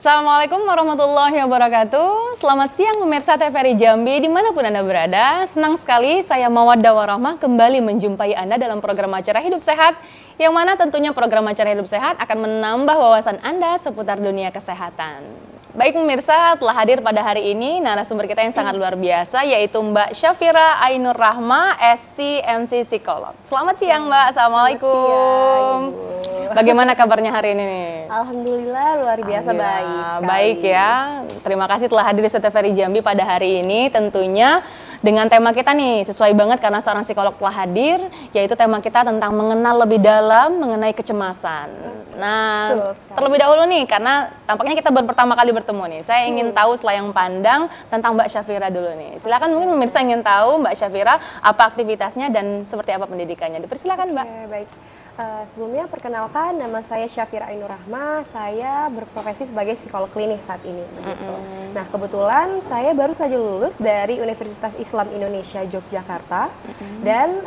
Assalamualaikum warahmatullahi wabarakatuh. Selamat siang pemirsa TVRI Jambi dimanapun Anda berada. Senang sekali saya Mawaddah Warahmah kembali menjumpai Anda dalam program acara Hidup Sehat, yang mana tentunya program acara Hidup Sehat akan menambah wawasan Anda seputar dunia kesehatan. Baik pemirsa, telah hadir pada hari ini narasumber kita yang sangat luar biasa, yaitu Mbak Syafira Ainur Rahma, SC MC Psikolog. Selamat siang Mbak, Assalamualaikum. Bagaimana kabarnya hari ini nih? Alhamdulillah luar biasa baik. Baik ya, terima kasih telah hadir di TVRI Jambi pada hari ini. Tentunya dengan tema kita nih sesuai banget karena seorang psikolog telah hadir, yaitu tema kita tentang mengenal lebih dalam mengenai kecemasan. Nah, terlebih dahulu nih karena tampaknya kita baru pertama kali bertemu nih. Saya ingin tahu selayang pandang tentang Mbak Syafira dulu nih. Silakan, mungkin pemirsa ingin tahu Mbak Syafira apa aktivitasnya dan seperti apa pendidikannya. Dipersilakan Mbak. Baik. Sebelumnya perkenalkan, nama saya Syafira Ainur Rahma, saya berprofesi sebagai psikolog klinis saat ini. Begitu. Nah, kebetulan saya baru saja lulus dari Universitas Islam Indonesia Yogyakarta, dan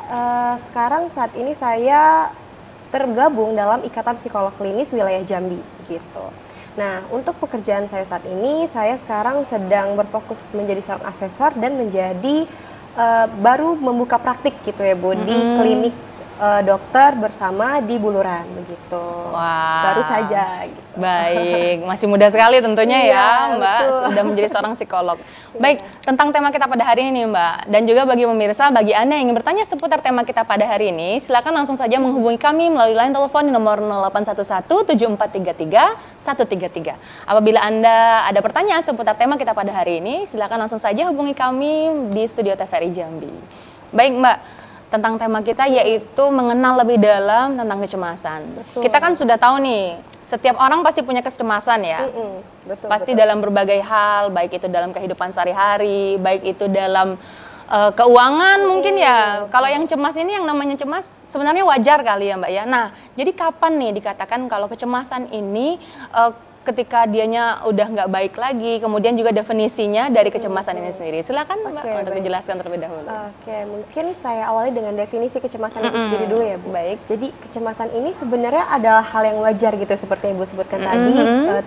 sekarang saat ini saya tergabung dalam Ikatan Psikolog Klinis Wilayah Jambi. Gitu. Nah, untuk pekerjaan saya saat ini, saya sekarang sedang berfokus menjadi seorang asesor dan menjadi baru membuka praktik gitu ya Bu, di klinik dokter bersama di Buluran begitu. Wah, baru saja gitu. Baik, masih muda sekali tentunya ya Mbak, sudah menjadi seorang psikolog. Baik, tentang tema kita pada hari ini Mbak, dan juga bagi pemirsa, bagi Anda yang ingin bertanya seputar tema kita pada hari ini, silakan langsung saja menghubungi kami melalui line telepon di nomor 0811-7433-133. Apabila Anda ada pertanyaan seputar tema kita pada hari ini, silakan langsung saja hubungi kami di studio TVRI Jambi. Baik Mbak, tentang tema kita yaitu mengenal lebih dalam tentang kecemasan. Betul. Kita kan sudah tahu nih, setiap orang pasti punya kecemasan ya. Betul, pasti dalam berbagai hal, baik itu dalam kehidupan sehari-hari, baik itu dalam keuangan mungkin ya. Kalau yang cemas ini, yang namanya cemas sebenarnya wajar kali ya Mbak ya. Nah, jadi kapan nih dikatakan kalau kecemasan ini ketika dianya udah nggak baik lagi, kemudian juga definisinya dari kecemasan ini sendiri. Silakan Mbak untuk dijelaskan terlebih dahulu. Mungkin saya awali dengan definisi kecemasan itu sendiri dulu ya Bu. Baik. Jadi kecemasan ini sebenarnya adalah hal yang wajar gitu seperti yang Ibu sebutkan tadi,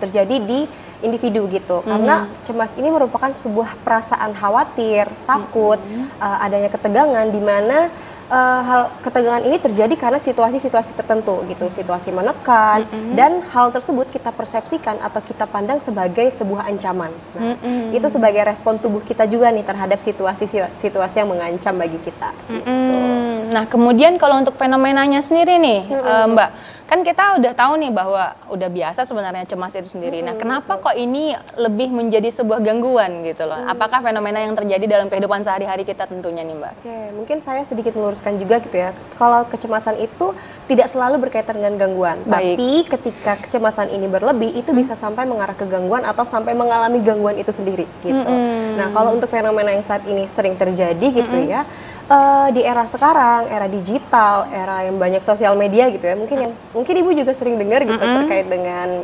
terjadi di individu gitu. Karena cemas ini merupakan sebuah perasaan khawatir, takut, adanya ketegangan di mana hal ketegangan ini terjadi karena situasi-situasi tertentu gitu, situasi menekan, dan hal tersebut kita persepsikan atau kita pandang sebagai sebuah ancaman. Nah, itu sebagai respon tubuh kita juga nih terhadap situasi-situasi yang mengancam bagi kita. Gitu. Nah, kemudian kalau untuk fenomenanya sendiri nih, Mbak, kan kita udah tahu nih bahwa udah biasa sebenarnya cemas itu sendiri. Nah, kenapa kok ini lebih menjadi sebuah gangguan gitu loh? Apakah fenomena yang terjadi dalam kehidupan sehari-hari kita tentunya nih Mbak? Mungkin saya sedikit meluruskan juga gitu ya. Kalau kecemasan itu tidak selalu berkaitan dengan gangguan. Tapi ketika kecemasan ini berlebih, itu bisa sampai mengarah ke gangguan atau sampai mengalami gangguan itu sendiri gitu. Nah, kalau untuk fenomena yang saat ini sering terjadi gitu ya, di era sekarang, era digital, era yang banyak sosial media gitu ya, mungkin Ibu juga sering dengar gitu terkait dengan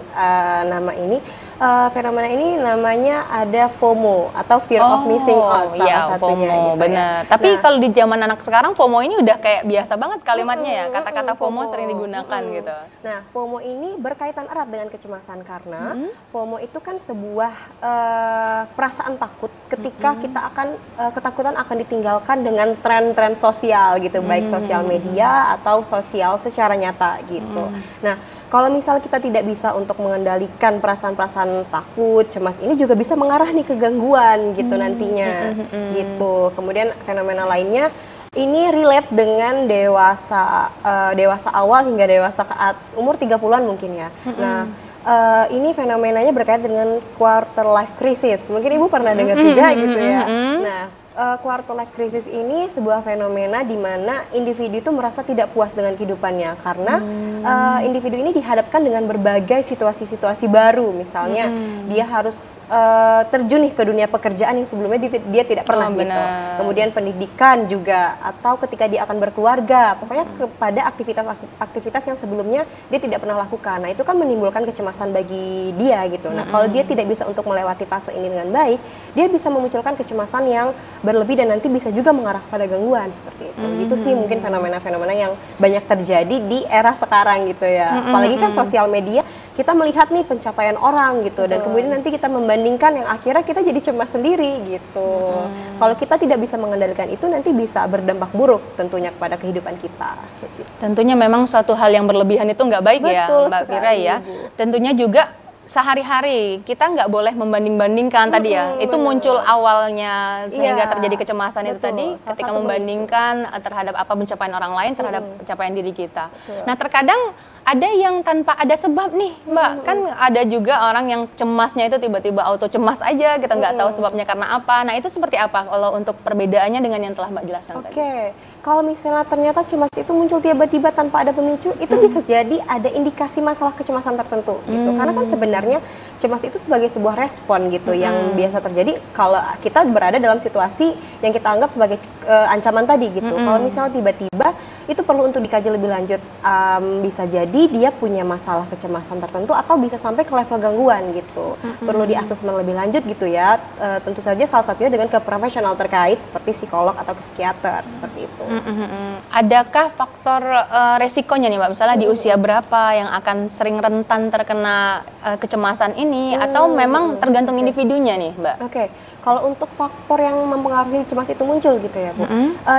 nama ini. Fenomena ini namanya ada FOMO atau fear of missing out, salah satunya FOMO, gitu benar. ya. Tapi kalau di zaman anak sekarang FOMO ini udah kayak biasa banget kalimatnya ya, kata-kata FOMO sering digunakan gitu. Nah, FOMO ini berkaitan erat dengan kecemasan karena FOMO itu kan sebuah perasaan takut ketika kita akan ketakutan akan ditinggalkan dengan tren-tren sosial gitu, baik sosial media atau sosial secara nyata gitu. Nah, kalau misal kita tidak bisa untuk mengendalikan perasaan-perasaan takut, cemas ini juga bisa mengarah nih ke gangguan gitu nantinya gitu. Kemudian fenomena lainnya ini relate dengan dewasa awal hingga dewasa umur 30-an mungkin ya. Nah, ini fenomenanya berkaitan dengan quarter life crisis. Mungkin Ibu pernah dengar juga gitu ya. Nah, quarter life crisis ini sebuah fenomena di mana individu itu merasa tidak puas dengan kehidupannya karena individu ini dihadapkan dengan berbagai situasi-situasi baru. Misalnya dia harus terjun nih ke dunia pekerjaan yang sebelumnya dia tidak pernah gitu. Kemudian pendidikan juga, atau ketika dia akan berkeluarga, pokoknya kepada aktivitas yang sebelumnya dia tidak pernah lakukan. Nah, itu kan menimbulkan kecemasan bagi dia gitu. Nah, kalau dia tidak bisa untuk melewati fase ini dengan baik, dia bisa memunculkan kecemasan yang berlebih dan nanti bisa juga mengarah pada gangguan seperti itu. Itu sih mungkin fenomena-fenomena yang banyak terjadi di era sekarang gitu ya. Apalagi kan sosial media kita melihat nih pencapaian orang gitu, dan kemudian nanti kita membandingkan yang akhirnya kita jadi cemas sendiri gitu. Kalau kita tidak bisa mengendalikan itu, nanti bisa berdampak buruk tentunya kepada kehidupan kita. Gitu. Tentunya memang suatu hal yang berlebihan itu nggak baik. Betul ya Mbak Fira ya. Bu. Tentunya juga sehari-hari kita nggak boleh membanding-bandingkan tadi ya. Itu muncul awalnya sehingga terjadi kecemasan itu tadi ketika membandingkan terhadap apa pencapaian orang lain terhadap pencapaian diri kita. Nah, terkadang ada yang tanpa ada sebab nih Mbak, kan ada juga orang yang cemasnya itu tiba-tiba auto cemas aja, kita nggak tahu sebabnya karena apa. Nah, itu seperti apa kalau untuk perbedaannya dengan yang telah Mbak jelaskan tadi? Oke, kalau misalnya ternyata cemas itu muncul tiba-tiba tanpa ada pemicu, itu bisa jadi ada indikasi masalah kecemasan tertentu gitu. Karena kan sebenarnya cemas itu sebagai sebuah respon gitu yang biasa terjadi kalau kita berada dalam situasi yang kita anggap sebagai ancaman tadi gitu. Kalau misalnya tiba-tiba itu perlu untuk dikaji lebih lanjut, bisa jadi dia punya masalah kecemasan tertentu atau bisa sampai ke level gangguan gitu. Perlu diasesmen lebih lanjut gitu ya. Tentu saja salah satunya dengan ke profesional terkait seperti psikolog atau ke psikiater seperti itu. Adakah faktor resikonya nih Mbak? Misalnya di usia berapa yang akan sering rentan terkena kecemasan ini atau memang tergantung individunya nih Mbak? Oke. Kalau untuk faktor yang mempengaruhi cemas itu muncul gitu ya Bu,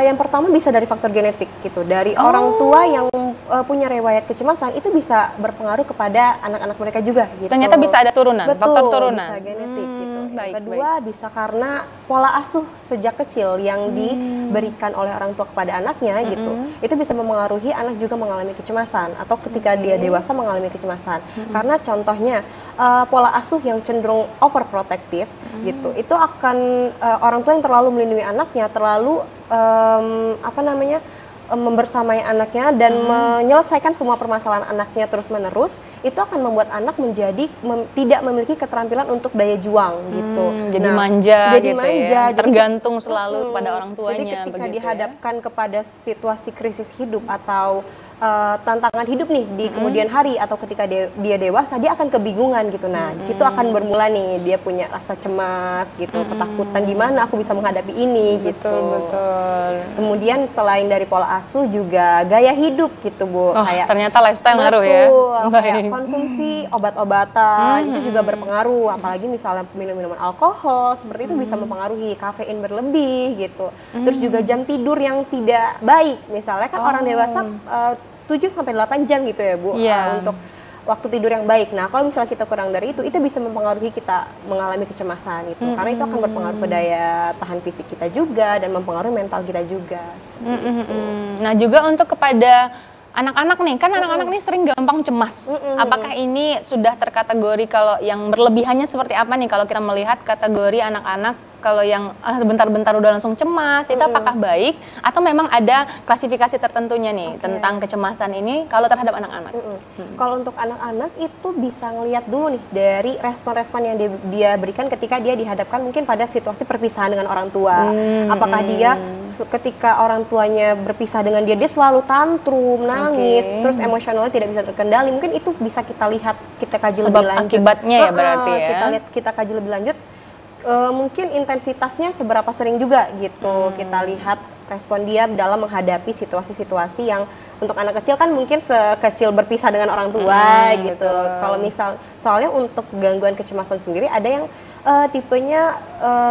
yang pertama bisa dari faktor genetik gitu, dari orang tua yang punya riwayat kecemasan itu bisa berpengaruh kepada anak-anak mereka juga gitu. Ternyata bisa ada turunan, betul, faktor turunan. Bisa genetik gitu. Baik, Kedua bisa karena pola asuh sejak kecil yang diberikan oleh orang tua kepada anaknya gitu, itu bisa mempengaruhi anak juga mengalami kecemasan atau ketika dia dewasa mengalami kecemasan. Karena contohnya pola asuh yang cenderung overprotective gitu, itu akan orang tua yang terlalu melindungi anaknya, terlalu membersamai anaknya dan menyelesaikan semua permasalahan anaknya terus-menerus, itu akan membuat anak menjadi tidak memiliki keterampilan untuk daya juang gitu. Jadi manja gitu ya, tergantung selalu kepada orang tuanya. Jadi ketika dihadapkan kepada situasi krisis hidup atau tantangan hidup nih di kemudian hari atau ketika dia dewasa, dia akan kebingungan gitu. Nah, di situ akan bermula nih dia punya rasa cemas gitu, ketakutan gimana aku bisa menghadapi ini gitu. Betul. Kemudian selain dari pola asuh juga gaya hidup gitu Bu. Kayak ternyata lifestyle ngaruh ya. Kayak konsumsi obat-obatan itu juga berpengaruh, apalagi misalnya minum-minuman alkohol seperti itu bisa mempengaruhi, kafein berlebih gitu. Terus juga jam tidur yang tidak baik, misalnya kan orang dewasa 7-8 jam gitu ya Bu, untuk waktu tidur yang baik. Nah, kalau misalnya kita kurang dari itu bisa mempengaruhi kita mengalami kecemasan gitu. Karena itu akan berpengaruh ke daya tahan fisik kita juga dan mempengaruhi mental kita juga seperti itu. Nah, juga untuk kepada anak-anak nih, kan anak-anak nih sering gampang cemas. Apakah ini sudah terkategori kalau yang berlebihannya seperti apa nih kalau kita melihat kategori anak-anak kalau yang sebentar-bentar udah langsung cemas, itu apakah baik atau memang ada klasifikasi tertentunya nih tentang kecemasan ini kalau terhadap anak-anak? Kalau untuk anak-anak itu bisa ngelihat dulu nih dari respon-respon yang dia berikan ketika dia dihadapkan mungkin pada situasi perpisahan dengan orang tua. Apakah dia ketika orang tuanya berpisah dengan dia selalu tantrum, nangis, terus emosionalnya tidak bisa terkendali, mungkin itu bisa kita lihat, kita kaji lebih lanjut. Akibatnya ya berarti ya. Kita kaji lebih lanjut. Mungkin intensitasnya seberapa sering juga gitu. Kita lihat respon dia dalam menghadapi situasi-situasi yang untuk anak kecil kan mungkin sekecil berpisah dengan orang tua gitu. Kalau soalnya untuk gangguan kecemasan sendiri ada yang tipenya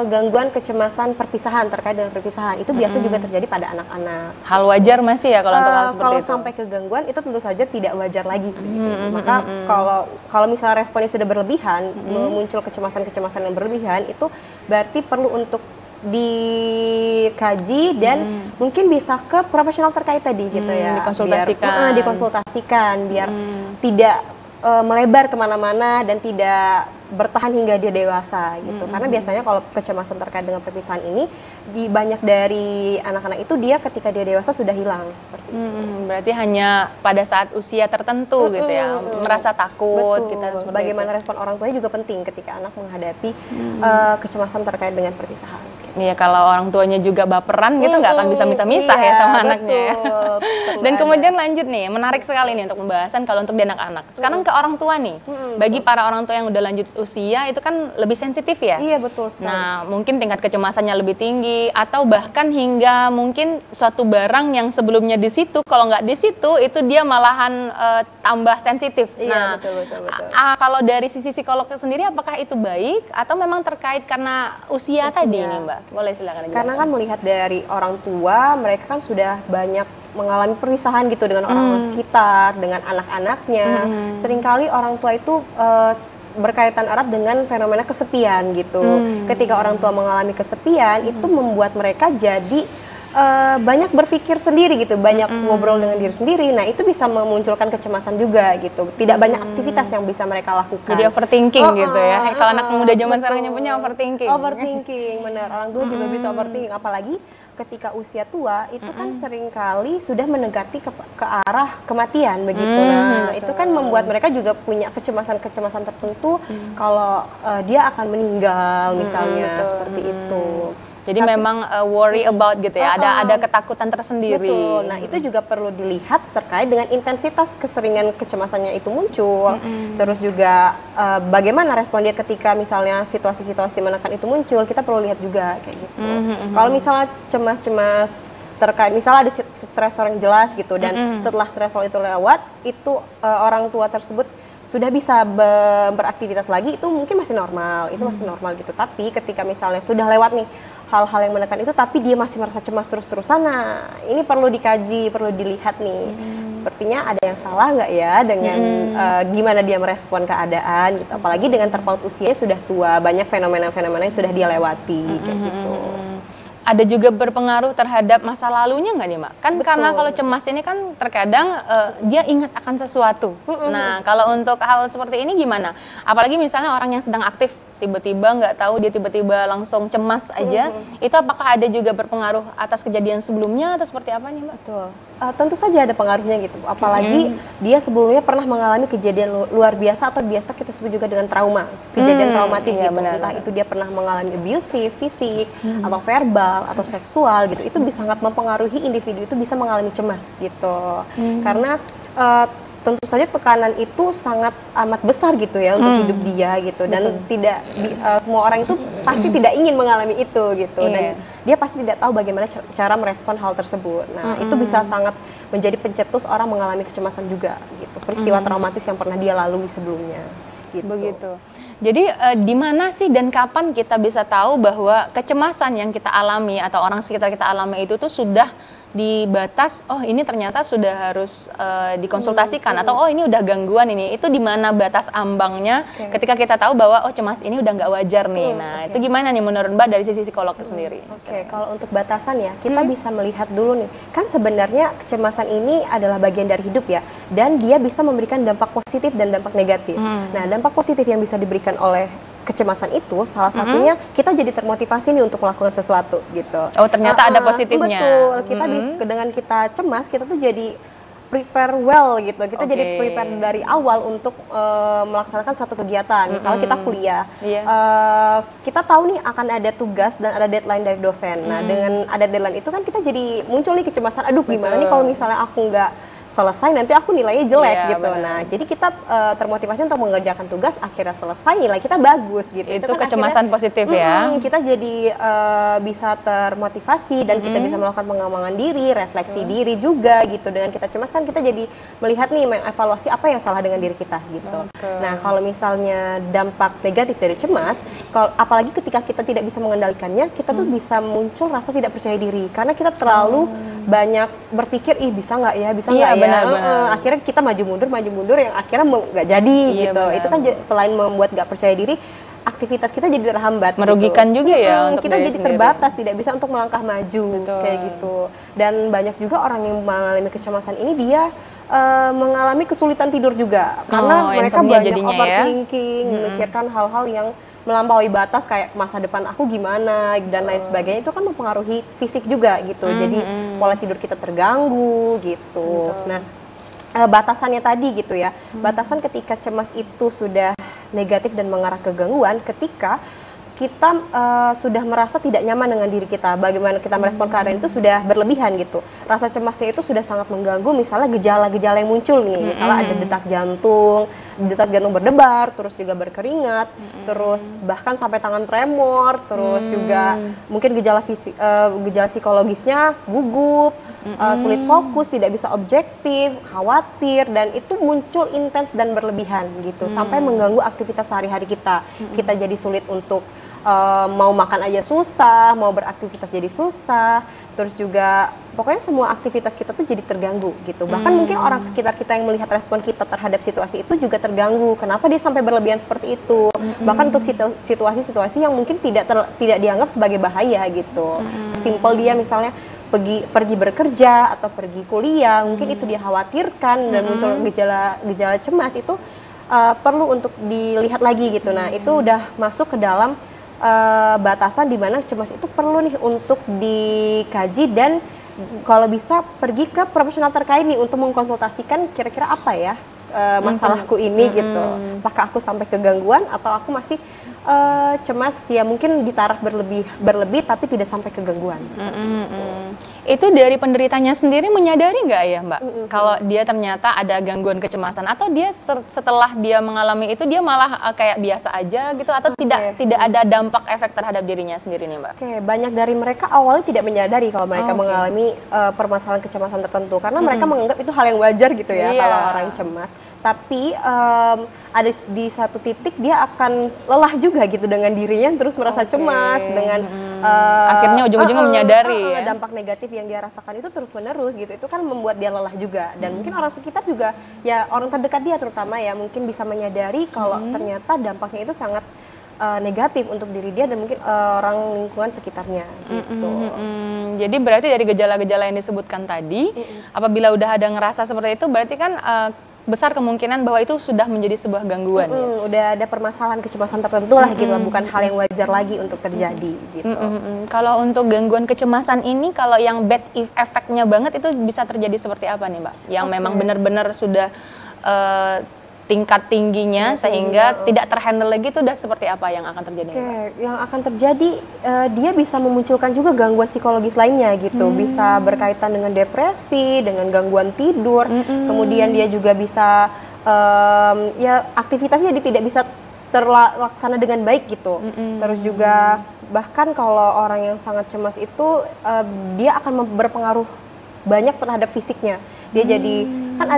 gangguan kecemasan perpisahan, terkait dengan perpisahan. Itu biasa juga terjadi pada anak-anak. Hal wajar masih ya kalau untuk hal seperti kalau itu? sampai ke gangguan itu tentu saja tidak wajar lagi. Maka kalau misalnya responnya sudah berlebihan, muncul kecemasan-kecemasan yang berlebihan, itu berarti perlu untuk dikaji dan mungkin bisa ke profesional terkait tadi gitu ya. Dikonsultasikan biar tidak melebar kemana-mana dan tidak bertahan hingga dia dewasa gitu. Karena biasanya kalau kecemasan terkait dengan perpisahan ini di banyak dari anak-anak itu dia ketika dia dewasa sudah hilang seperti itu. Berarti hanya pada saat usia tertentu gitu ya, merasa takut. Kita bagaimana respon orang tuanya juga penting ketika anak menghadapi kecemasan terkait dengan perpisahan. Iya, kalau orang tuanya juga baperan gitu nggak akan bisa misah ya sama anaknya ya. Dan kemudian lanjut nih, menarik sekali nih untuk pembahasan kalau untuk di anak-anak. Sekarang ke orang tua nih, bagi para orang tua yang udah lanjut usia itu kan lebih sensitif ya. Iya, betul sekali. Nah, mungkin tingkat kecemasannya lebih tinggi, atau bahkan hingga mungkin suatu barang yang sebelumnya di situ, kalau nggak di situ itu dia malahan tambah sensitif. Iya, Nah, betul. kalau dari sisi psikolog sendiri, apakah itu baik atau memang terkait karena usia tadi nih, Mbak? Boleh silakan dijelaskan. Karena kan melihat dari orang tua, mereka kan sudah banyak mengalami perpisahan gitu dengan orang-orang sekitar, dengan anak-anaknya. Seringkali orang tua itu berkaitan erat dengan fenomena kesepian gitu. Ketika orang tua mengalami kesepian, itu membuat mereka jadi banyak berpikir sendiri gitu, banyak ngobrol dengan diri sendiri. Nah, itu bisa memunculkan kecemasan juga gitu. Tidak banyak aktivitas yang bisa mereka lakukan. Jadi overthinking gitu ya. Kalau anak muda zaman sekarang nyebutnya overthinking. Overthinking, benar. Orang tua juga bisa overthinking. Apalagi ketika usia tua, itu kan seringkali sudah mendekati ke arah kematian begitu. Nah, itu kan membuat mereka juga punya kecemasan-kecemasan tertentu kalau dia akan meninggal misalnya, seperti itu. Jadi memang worry about gitu ya, ada ketakutan tersendiri. Betul. Nah, itu juga perlu dilihat terkait dengan intensitas keseringan kecemasannya itu muncul. Terus juga bagaimana respon dia ketika misalnya situasi-situasi menekan itu muncul, kita perlu lihat juga kayak gitu. Kalau misalnya cemas-cemas terkait misalnya ada stresor yang jelas gitu, dan setelah stresor itu lewat, itu orang tua tersebut sudah bisa beraktivitas lagi, itu mungkin masih normal, itu masih normal gitu. Tapi ketika misalnya sudah lewat nih hal-hal yang menekan itu, tapi dia masih merasa cemas terus-terusan, nah ini perlu dikaji, perlu dilihat nih, sepertinya ada yang salah nggak ya dengan gimana dia merespon keadaan gitu. Apalagi dengan terpaut usianya sudah tua, banyak fenomena-fenomena yang sudah dia lewati kayak gitu. Ada juga berpengaruh terhadap masa lalunya nggak nih, Mbak? Kan karena kalau cemas ini kan terkadang dia ingat akan sesuatu. Nah, kalau untuk hal seperti ini gimana? Apalagi misalnya orang yang sedang aktif, tiba-tiba nggak tahu dia tiba-tiba langsung cemas aja, itu apakah ada juga berpengaruh atas kejadian sebelumnya atau seperti apa nih, Mbak? Betul. Tentu saja ada pengaruhnya gitu. Apalagi dia sebelumnya pernah mengalami kejadian luar biasa, atau biasa kita sebut juga dengan trauma, kejadian traumatis gitu. Entah itu dia pernah mengalami abusive, fisik, atau verbal, atau seksual gitu. Itu bisa sangat mempengaruhi individu itu bisa mengalami cemas gitu. Karena tentu saja tekanan itu sangat amat besar gitu ya untuk hidup dia gitu, dan tidak semua orang itu pasti tidak ingin mengalami itu gitu, dan dia pasti tidak tahu bagaimana cara merespon hal tersebut. Nah, itu bisa sangat menjadi pencetus orang mengalami kecemasan juga gitu, peristiwa traumatis yang pernah dia lalui sebelumnya gitu. Begitu. Jadi di mana sih dan kapan kita bisa tahu bahwa kecemasan yang kita alami atau orang sekitar kita alami itu tuh sudah di batas, oh ini ternyata sudah harus dikonsultasikan, atau oh ini udah gangguan ini. Itu di mana batas ambangnya ketika kita tahu bahwa oh cemas ini udah nggak wajar nih. Nah, itu gimana nih menurut Mbak dari sisi psikolog sendiri? Kalau untuk batasan ya, kita bisa melihat dulu nih. Kan sebenarnya kecemasan ini adalah bagian dari hidup ya, dan dia bisa memberikan dampak positif dan dampak negatif. Nah, dampak positif yang bisa diberikan oleh kecemasan itu salah satunya kita jadi termotivasi nih untuk melakukan sesuatu gitu. Oh, ternyata ada positifnya. Betul. Kita bisa dengan kita cemas, kita tuh jadi prepare well gitu. Kita jadi prepare dari awal untuk melaksanakan suatu kegiatan. Misalnya kita kuliah, kita tahu nih akan ada tugas dan ada deadline dari dosen. Nah, dengan ada deadline itu kan kita jadi muncul nih kecemasan. Aduh, gimana nih kalau misalnya aku nggak selesai, nanti aku nilainya jelek gitu. Bener. Nah, jadi kita termotivasi untuk mengerjakan tugas, akhirnya selesai, nilai kita bagus gitu. Itu kan kecemasan positif ya. Kita jadi bisa termotivasi dan kita bisa melakukan pengembangan diri, refleksi diri juga gitu. Dengan kita cemas kan kita jadi melihat nih, mengevaluasi apa yang salah dengan diri kita gitu. Nah, kalau misalnya dampak negatif dari cemas, apalagi ketika kita tidak bisa mengendalikannya, kita tuh bisa muncul rasa tidak percaya diri karena kita terlalu banyak berpikir, ih bisa nggak ya, bisa nggak ya. Akhirnya kita maju mundur yang akhirnya nggak jadi gitu. Itu kan selain membuat nggak percaya diri, aktivitas kita jadi terhambat, merugikan gitu. juga ya untuk kita jadi terbatas, tidak bisa untuk melangkah maju kayak gitu. Dan banyak juga orang yang mengalami kecemasan ini dia mengalami kesulitan tidur juga karena mereka banyak overthinking, memikirkan hal-hal yang melampaui batas, kayak masa depan aku gimana dan lain sebagainya. Itu kan mempengaruhi fisik juga gitu. Jadi pola tidur kita terganggu gitu. Nah, batasannya tadi gitu ya. Batasan ketika cemas itu sudah negatif dan mengarah ke gangguan ketika kita sudah merasa tidak nyaman dengan diri kita, bagaimana kita merespon keadaan itu sudah berlebihan gitu. Rasa cemasnya itu sudah sangat mengganggu, misalnya gejala-gejala yang muncul nih, misalnya ada detak jantung, detak jantung berdebar, terus juga berkeringat, terus bahkan sampai tangan tremor, terus juga mungkin gejala psikologisnya gugup, sulit fokus, tidak bisa objektif, khawatir, dan itu muncul intens dan berlebihan gitu, sampai mengganggu aktivitas sehari-hari kita. Kita jadi sulit untuk mau makan aja susah, mau beraktivitas jadi susah, terus juga pokoknya semua aktivitas kita tuh jadi terganggu gitu. Bahkan mungkin orang sekitar kita yang melihat respon kita terhadap situasi itu juga terganggu. Kenapa dia sampai berlebihan seperti itu? Bahkan untuk situasi-situasi yang mungkin tidak dianggap sebagai bahaya gitu. Sesimpel dia misalnya pergi bekerja atau pergi kuliah, mungkin itu dia khawatirkan dan muncul gejala cemas, itu perlu untuk dilihat lagi gitu. Nah, itu udah masuk ke dalam batasan di mana cemas itu perlu nih untuk dikaji, dan kalau bisa pergi ke profesional terkait nih untuk mengkonsultasikan kira-kira apa ya masalahku ini gitu. Apakah aku sampai ke gangguan atau aku masih cemas ya mungkin di taraf berlebih tapi tidak sampai ke gangguan. Itu dari penderitanya sendiri menyadari nggak ya Mbak kalau dia ternyata ada gangguan kecemasan, atau dia setelah dia mengalami itu dia malah kayak biasa aja gitu, atau tidak ada dampak efek terhadap dirinya sendiri nih Mbak? Banyak dari mereka awalnya tidak menyadari kalau mereka mengalami permasalahan kecemasan tertentu, karena mereka menganggap itu hal yang wajar gitu ya kalau orang cemas. Tapi ada di satu titik dia akan lelah juga gitu dengan dirinya, terus merasa cemas dengan akhirnya ujung-ujungnya menyadari dampak negatif yang dia rasakan itu terus menerus gitu. Itu kan membuat dia lelah juga, dan mungkin orang sekitar juga ya, orang terdekat dia terutama ya, mungkin bisa menyadari kalau ternyata dampaknya itu sangat negatif untuk diri dia dan mungkin orang lingkungan sekitarnya gitu. Jadi berarti dari gejala-gejala yang disebutkan tadi, apabila udah ada ngerasa seperti itu, berarti kan besar kemungkinan bahwa itu sudah menjadi sebuah gangguan. Udah ada permasalahan kecemasan tertentu lah gitu, bukan hal yang wajar lagi untuk terjadi gitu. Kalau untuk gangguan kecemasan ini, kalau yang bad efeknya banget itu bisa terjadi seperti apa nih Mbak? Yang memang benar-benar sudah tingkat tingginya sehingga tidak terhandle lagi, itu udah seperti apa yang akan terjadi? Yang akan terjadi dia bisa memunculkan juga gangguan psikologis lainnya gitu, bisa berkaitan dengan depresi, dengan gangguan tidur, kemudian dia juga bisa ya aktivitasnya dia tidak bisa terlaksana dengan baik gitu. Terus juga bahkan kalau orang yang sangat cemas itu dia akan berpengaruh banyak terhadap fisiknya. Dia jadi kan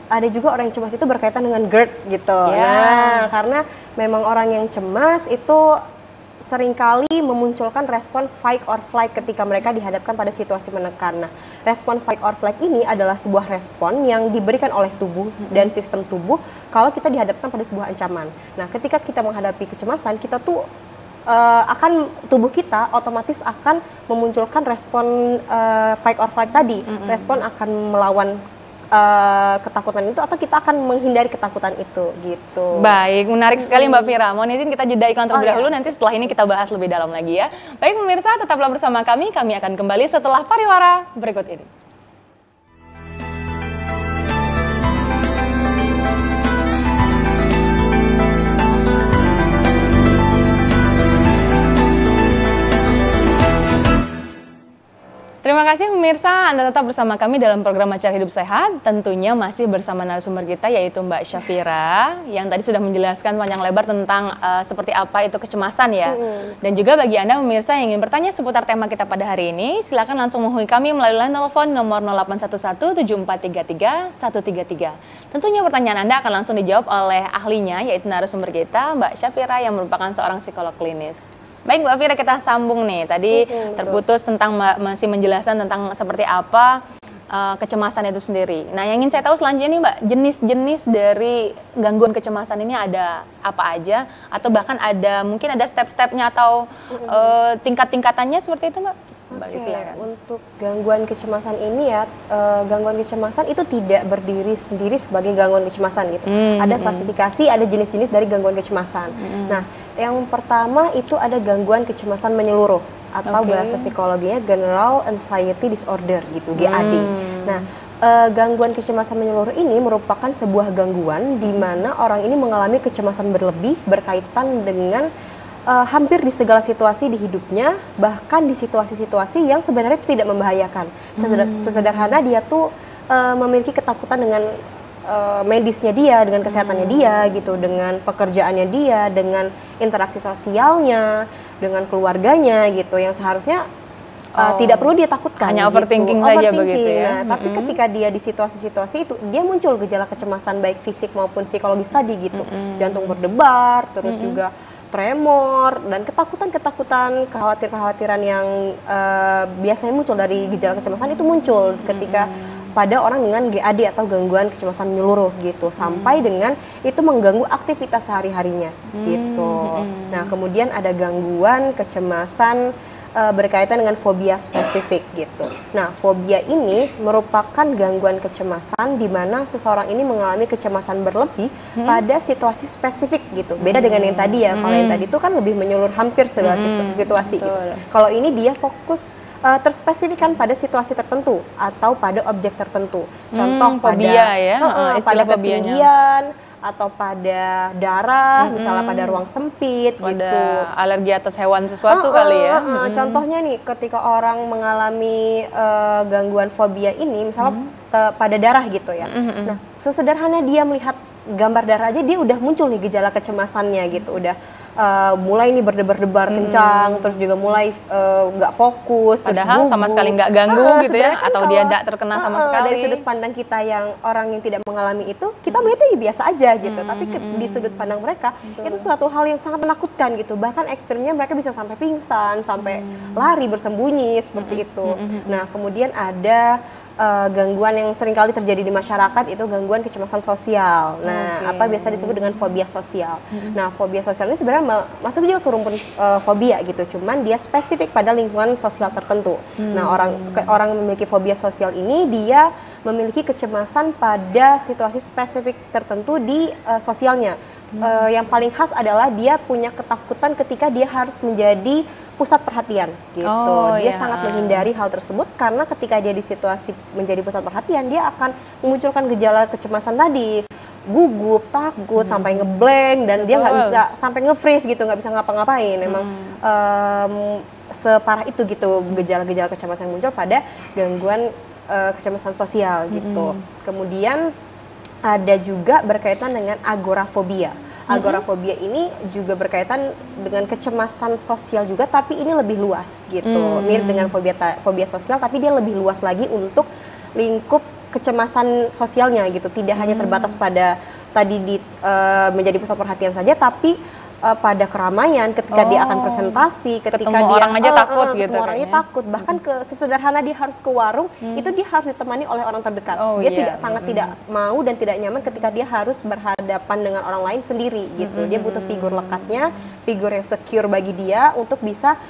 ada juga orang yang cemas itu berkaitan dengan GERD gitu. Nah, karena memang orang yang cemas itu seringkali memunculkan respon fight or flight ketika mereka dihadapkan pada situasi menekan. Nah, respon fight or flight ini adalah sebuah respon yang diberikan oleh tubuh dan sistem tubuh kalau kita dihadapkan pada sebuah ancaman. Nah, ketika kita menghadapi kecemasan, kita tuh akan tubuh kita otomatis akan memunculkan respon fight or flight tadi. Respon akan melawan ketakutan itu, atau kita akan menghindari ketakutan itu gitu. Baik, menarik sekali Mbak Fira. Mohon izin kita jeda iklan terlebih dahulu, nanti setelah ini kita bahas lebih dalam lagi ya. Baik pemirsa, tetaplah bersama kami akan kembali setelah pariwara berikut ini. Terima kasih pemirsa, Anda tetap bersama kami dalam program Acara Hidup Sehat. Tentunya masih bersama narasumber kita yaitu Mbak Syafira, yang tadi sudah menjelaskan panjang lebar tentang seperti apa itu kecemasan ya. Dan juga bagi Anda pemirsa yang ingin bertanya seputar tema kita pada hari ini, silakan langsung menghubungi kami melalui line telepon nomor 0811-7433-133. Tentunya pertanyaan Anda akan langsung dijawab oleh ahlinya, yaitu narasumber kita Mbak Syafira yang merupakan seorang psikolog klinis. Baik Mbak Fira, kita sambung nih. Tadi terputus tentang masih menjelaskan tentang seperti apa kecemasan itu sendiri. Nah, yang ingin saya tahu selanjutnya nih Mbak, jenis-jenis dari gangguan kecemasan ini ada apa aja? Atau bahkan mungkin ada step-stepnya atau tingkat-tingkatannya seperti itu Mbak? Untuk gangguan kecemasan ini ya, gangguan kecemasan itu tidak berdiri sendiri sebagai gangguan kecemasan gitu. Ada klasifikasi, ada jenis-jenis dari gangguan kecemasan. Nah, yang pertama itu ada gangguan kecemasan menyeluruh atau bahasa psikologinya General Anxiety Disorder gitu, GAD. Nah, gangguan kecemasan menyeluruh ini merupakan sebuah gangguan di mana orang ini mengalami kecemasan berlebih berkaitan dengan hampir di segala situasi di hidupnya, bahkan di situasi-situasi yang sebenarnya itu tidak membahayakan. Sesederhana dia tuh memiliki ketakutan dengan medisnya dia, dengan kesehatannya dia gitu, dengan pekerjaannya dia, dengan interaksi sosialnya, dengan keluarganya gitu, yang seharusnya tidak perlu dia takutkan. Hanya overthinking saja begitu ya. Nah, tapi ketika dia di situasi-situasi itu, dia muncul gejala kecemasan baik fisik maupun psikologis tadi gitu, jantung berdebar, terus juga tremor dan ketakutan-ketakutan, kekhawatiran yang biasanya muncul dari gejala kecemasan itu muncul ketika pada orang dengan GAD atau gangguan kecemasan menyeluruh gitu, sampai dengan itu mengganggu aktivitas sehari-harinya gitu. Nah, kemudian ada gangguan kecemasan berkaitan dengan fobia spesifik gitu. Nah, fobia ini merupakan gangguan kecemasan di mana seseorang ini mengalami kecemasan berlebih pada situasi spesifik gitu. Beda dengan yang tadi ya, kalau yang tadi itu kan lebih menyeluruh hampir segala situasi gitu. Kalau ini dia fokus terspesifikkan pada situasi tertentu atau pada objek tertentu. Contoh fobia ya, pada ketinggian atau pada darah, misalnya pada ruang sempit pada gitu. Alergi atas hewan sesuatu kali ya. Contohnya nih, ketika orang mengalami gangguan fobia ini, misalnya pada darah gitu ya. Nah, sesederhana dia melihat gambar darah aja dia udah muncul nih gejala kecemasannya gitu, udah mulai nih berdebar-debar kencang, terus juga mulai nggak fokus, padahal sama sekali nggak ganggu gitu ya, kan atau dia nggak terkena sama sekali. Dari sudut pandang kita yang orang yang tidak mengalami itu, kita melihatnya ya biasa aja gitu, tapi di sudut pandang mereka itu suatu hal yang sangat menakutkan gitu, bahkan ekstrimnya mereka bisa sampai pingsan, sampai lari bersembunyi seperti itu. Nah, kemudian ada gangguan yang seringkali terjadi di masyarakat itu gangguan kecemasan sosial. Nah, atau biasa disebut dengan fobia sosial. Nah, fobia sosial ini sebenarnya masuk juga ke rumpun fobia gitu, cuman dia spesifik pada lingkungan sosial tertentu. Nah, orang yang memiliki fobia sosial ini dia memiliki kecemasan pada situasi spesifik tertentu di sosialnya. Yang paling khas adalah dia punya ketakutan ketika dia harus menjadi pusat perhatian gitu. Dia sangat menghindari hal tersebut karena ketika dia di situasi menjadi pusat perhatian, dia akan memunculkan gejala kecemasan tadi, gugup, takut, sampai ngeblank, dan dia nggak bisa sampai nge-freeze gitu, nggak bisa ngapa-ngapain. Memang separah itu gitu gejala-gejala kecemasan yang muncul pada gangguan kecemasan sosial gitu. Kemudian ada juga berkaitan dengan agorafobia. Agorafobia ini juga berkaitan dengan kecemasan sosial juga, tapi ini lebih luas gitu. Mirip dengan fobia sosial, tapi dia lebih luas lagi untuk lingkup kecemasan sosialnya gitu. Tidak hanya terbatas pada tadi menjadi pusat perhatian saja, tapi pada keramaian ketika dia akan presentasi, ketika ketemu dia orang aja takut gitu, orangnya takut, bahkan sesederhana dia harus ke warung itu dia harus ditemani oleh orang terdekat. Dia sangat tidak mau dan tidak nyaman ketika dia harus berhadapan dengan orang lain sendiri gitu. Dia butuh figur lekatnya, figur yang secure bagi dia untuk bisa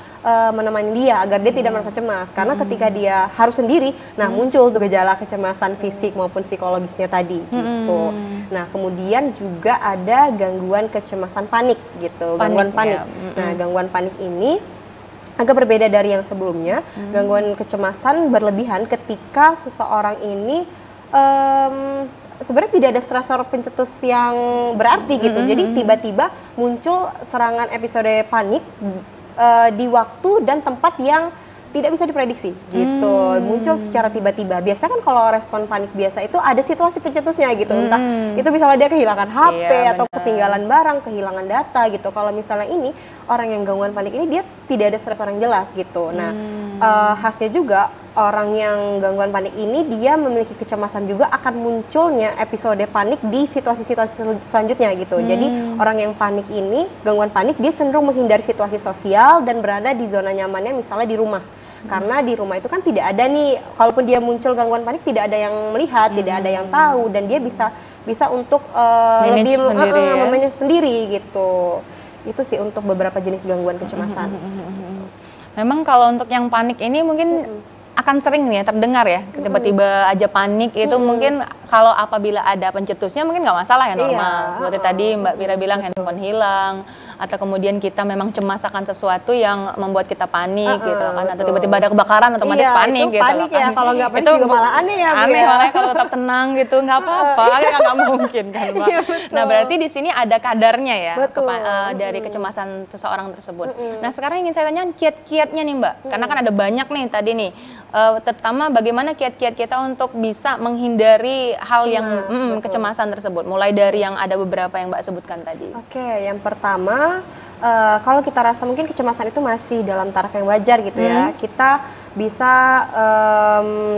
menemani dia agar dia tidak merasa cemas, karena ketika dia harus sendiri, nah muncul tuh gejala kecemasan fisik maupun psikologisnya tadi gitu. Nah, kemudian juga ada gangguan kecemasan panik gitu, gangguan panik. Nah, gangguan panik ini agak berbeda dari yang sebelumnya. Gangguan kecemasan berlebihan ketika seseorang ini sebenarnya tidak ada stresor pencetus yang berarti gitu. Jadi tiba-tiba muncul serangan episode panik di waktu dan tempat yang tidak bisa diprediksi gitu, muncul secara tiba-tiba. Biasanya kan kalau respon panik biasa itu ada situasi pencetusnya gitu, entah itu misalnya dia kehilangan HP atau ketinggalan barang, kehilangan data gitu. Kalau misalnya ini orang yang gangguan panik ini dia tidak ada stresor yang jelas gitu. Nah, khasnya juga orang yang gangguan panik ini dia memiliki kecemasan juga akan munculnya episode panik di situasi-situasi selanjutnya gitu. Jadi orang yang panik ini, gangguan panik, dia cenderung menghindari situasi sosial dan berada di zona nyamannya misalnya di rumah. Karena di rumah itu kan tidak ada nih, kalaupun dia muncul gangguan panik tidak ada yang melihat, tidak ada yang tahu, dan dia bisa untuk lebih memanage sendiri gitu. Itu sih untuk beberapa jenis gangguan kecemasan. Memang kalau untuk yang panik ini mungkin akan sering ya terdengar ya, tiba-tiba aja panik itu mungkin kalau apabila ada pencetusnya mungkin nggak masalah ya, normal. Seperti tadi Mbak Mira bilang handphone hilang, atau kemudian kita memang cemas akan sesuatu yang membuat kita panik gitu kan, atau tiba-tiba ada kebakaran otomatis panik gitu. Panik ya, kalau nggak panik itu juga malah aneh ya. Aneh makanya kalau tetap tenang gitu nggak apa-apa, nggak mungkin kan Mbak. Nah, berarti di sini ada kadarnya ya dari kecemasan seseorang tersebut. Nah, sekarang ingin saya tanya kiat-kiatnya nih Mbak, karena kan ada banyak nih tadi nih terutama bagaimana kiat-kiat kita untuk bisa menghindari hal yang kecemasan tersebut, mulai dari yang ada beberapa yang Mbak sebutkan tadi. Oke, yang pertama kalau kita rasa mungkin kecemasan itu masih dalam taraf yang wajar gitu ya, kita bisa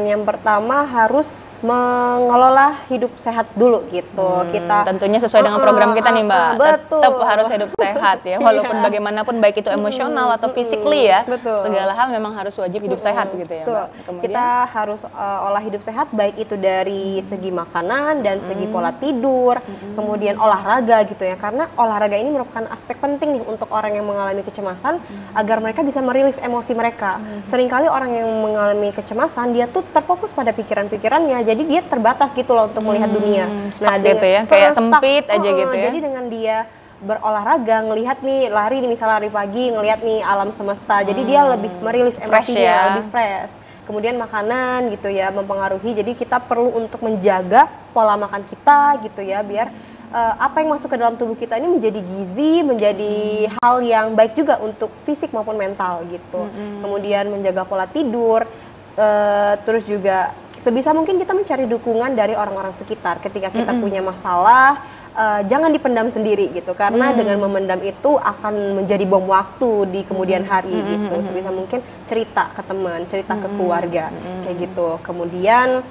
yang pertama harus mengelola hidup sehat dulu gitu. Kita tentunya sesuai dengan program kita nih Mbak, betul. Tetap harus hidup sehat ya, walaupun bagaimanapun baik itu emosional atau physically ya, segala hal memang harus wajib hidup sehat gitu ya Mbak. Kemudian, kita harus olah hidup sehat baik itu dari segi makanan dan segi pola tidur, kemudian olahraga gitu ya, karena olahraga ini merupakan aspek penting nih untuk orang yang mengalami kecemasan agar mereka bisa merilis emosi mereka. Seringkali orang yang mengalami kecemasan dia tuh terfokus pada pikiran-pikirannya, jadi dia terbatas gitu loh untuk melihat dunia. Nah, gitu ya, kayak sempit aja gitu ya. Jadi dengan dia berolahraga, ngelihat nih lari nih misalnya lari pagi, ngelihat nih alam semesta, jadi dia lebih merilis emosinya, lebih fresh. Kemudian makanan gitu ya mempengaruhi, jadi kita perlu untuk menjaga pola makan kita gitu ya, biar apa yang masuk ke dalam tubuh kita ini menjadi gizi, menjadi hal yang baik juga untuk fisik maupun mental gitu. Kemudian menjaga pola tidur, terus juga sebisa mungkin kita mencari dukungan dari orang-orang sekitar ketika kita punya masalah. Jangan dipendam sendiri gitu, karena dengan memendam itu akan menjadi bom waktu di kemudian hari gitu. Sebisa mungkin cerita ke teman, cerita ke keluarga kayak gitu. Kemudian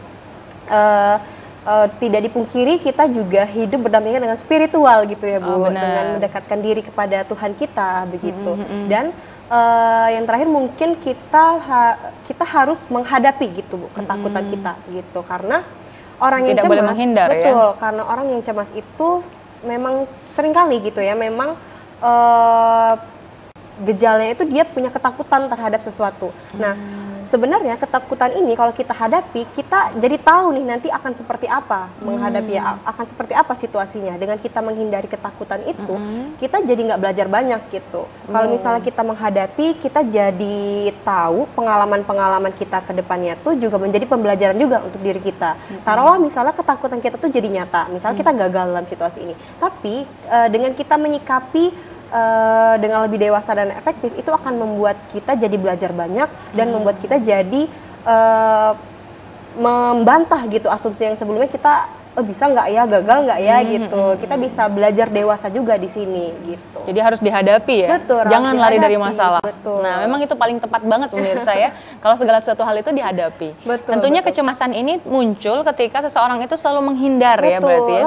tidak dipungkiri kita juga hidup berdampingan dengan spiritual gitu ya Bu, dengan mendekatkan diri kepada Tuhan kita begitu. Dan yang terakhir mungkin kita harus menghadapi gitu Bu, ketakutan kita gitu, karena orang yang tidak cemas boleh menghindar, betul ya? Karena orang yang cemas itu memang seringkali gitu ya, memang gejalanya itu dia punya ketakutan terhadap sesuatu. Nah, sebenarnya ketakutan ini kalau kita hadapi, kita jadi tahu nih nanti akan seperti apa menghadapi, akan seperti apa situasinya. Dengan kita menghindari ketakutan itu, kita jadi nggak belajar banyak gitu. Kalau misalnya kita menghadapi, kita jadi tahu pengalaman-pengalaman kita ke depannya tuh juga menjadi pembelajaran juga untuk diri kita. Taruhlah misalnya ketakutan kita tuh jadi nyata, misalnya kita gagal dalam situasi ini. Tapi dengan kita menyikapi dengan lebih dewasa dan efektif, itu akan membuat kita jadi belajar banyak dan membuat kita jadi membantah gitu asumsi yang sebelumnya kita bisa nggak ya, gagal nggak ya gitu. Kita bisa belajar dewasa juga di sini gitu. Jadi harus dihadapi ya. Betul, jangan lari dari masalah. Betul. Nah, memang itu paling tepat banget pemirsa ya. Kalau segala sesuatu hal itu dihadapi. Tentunya kecemasan ini muncul ketika seseorang itu selalu menghindar ya berarti ya.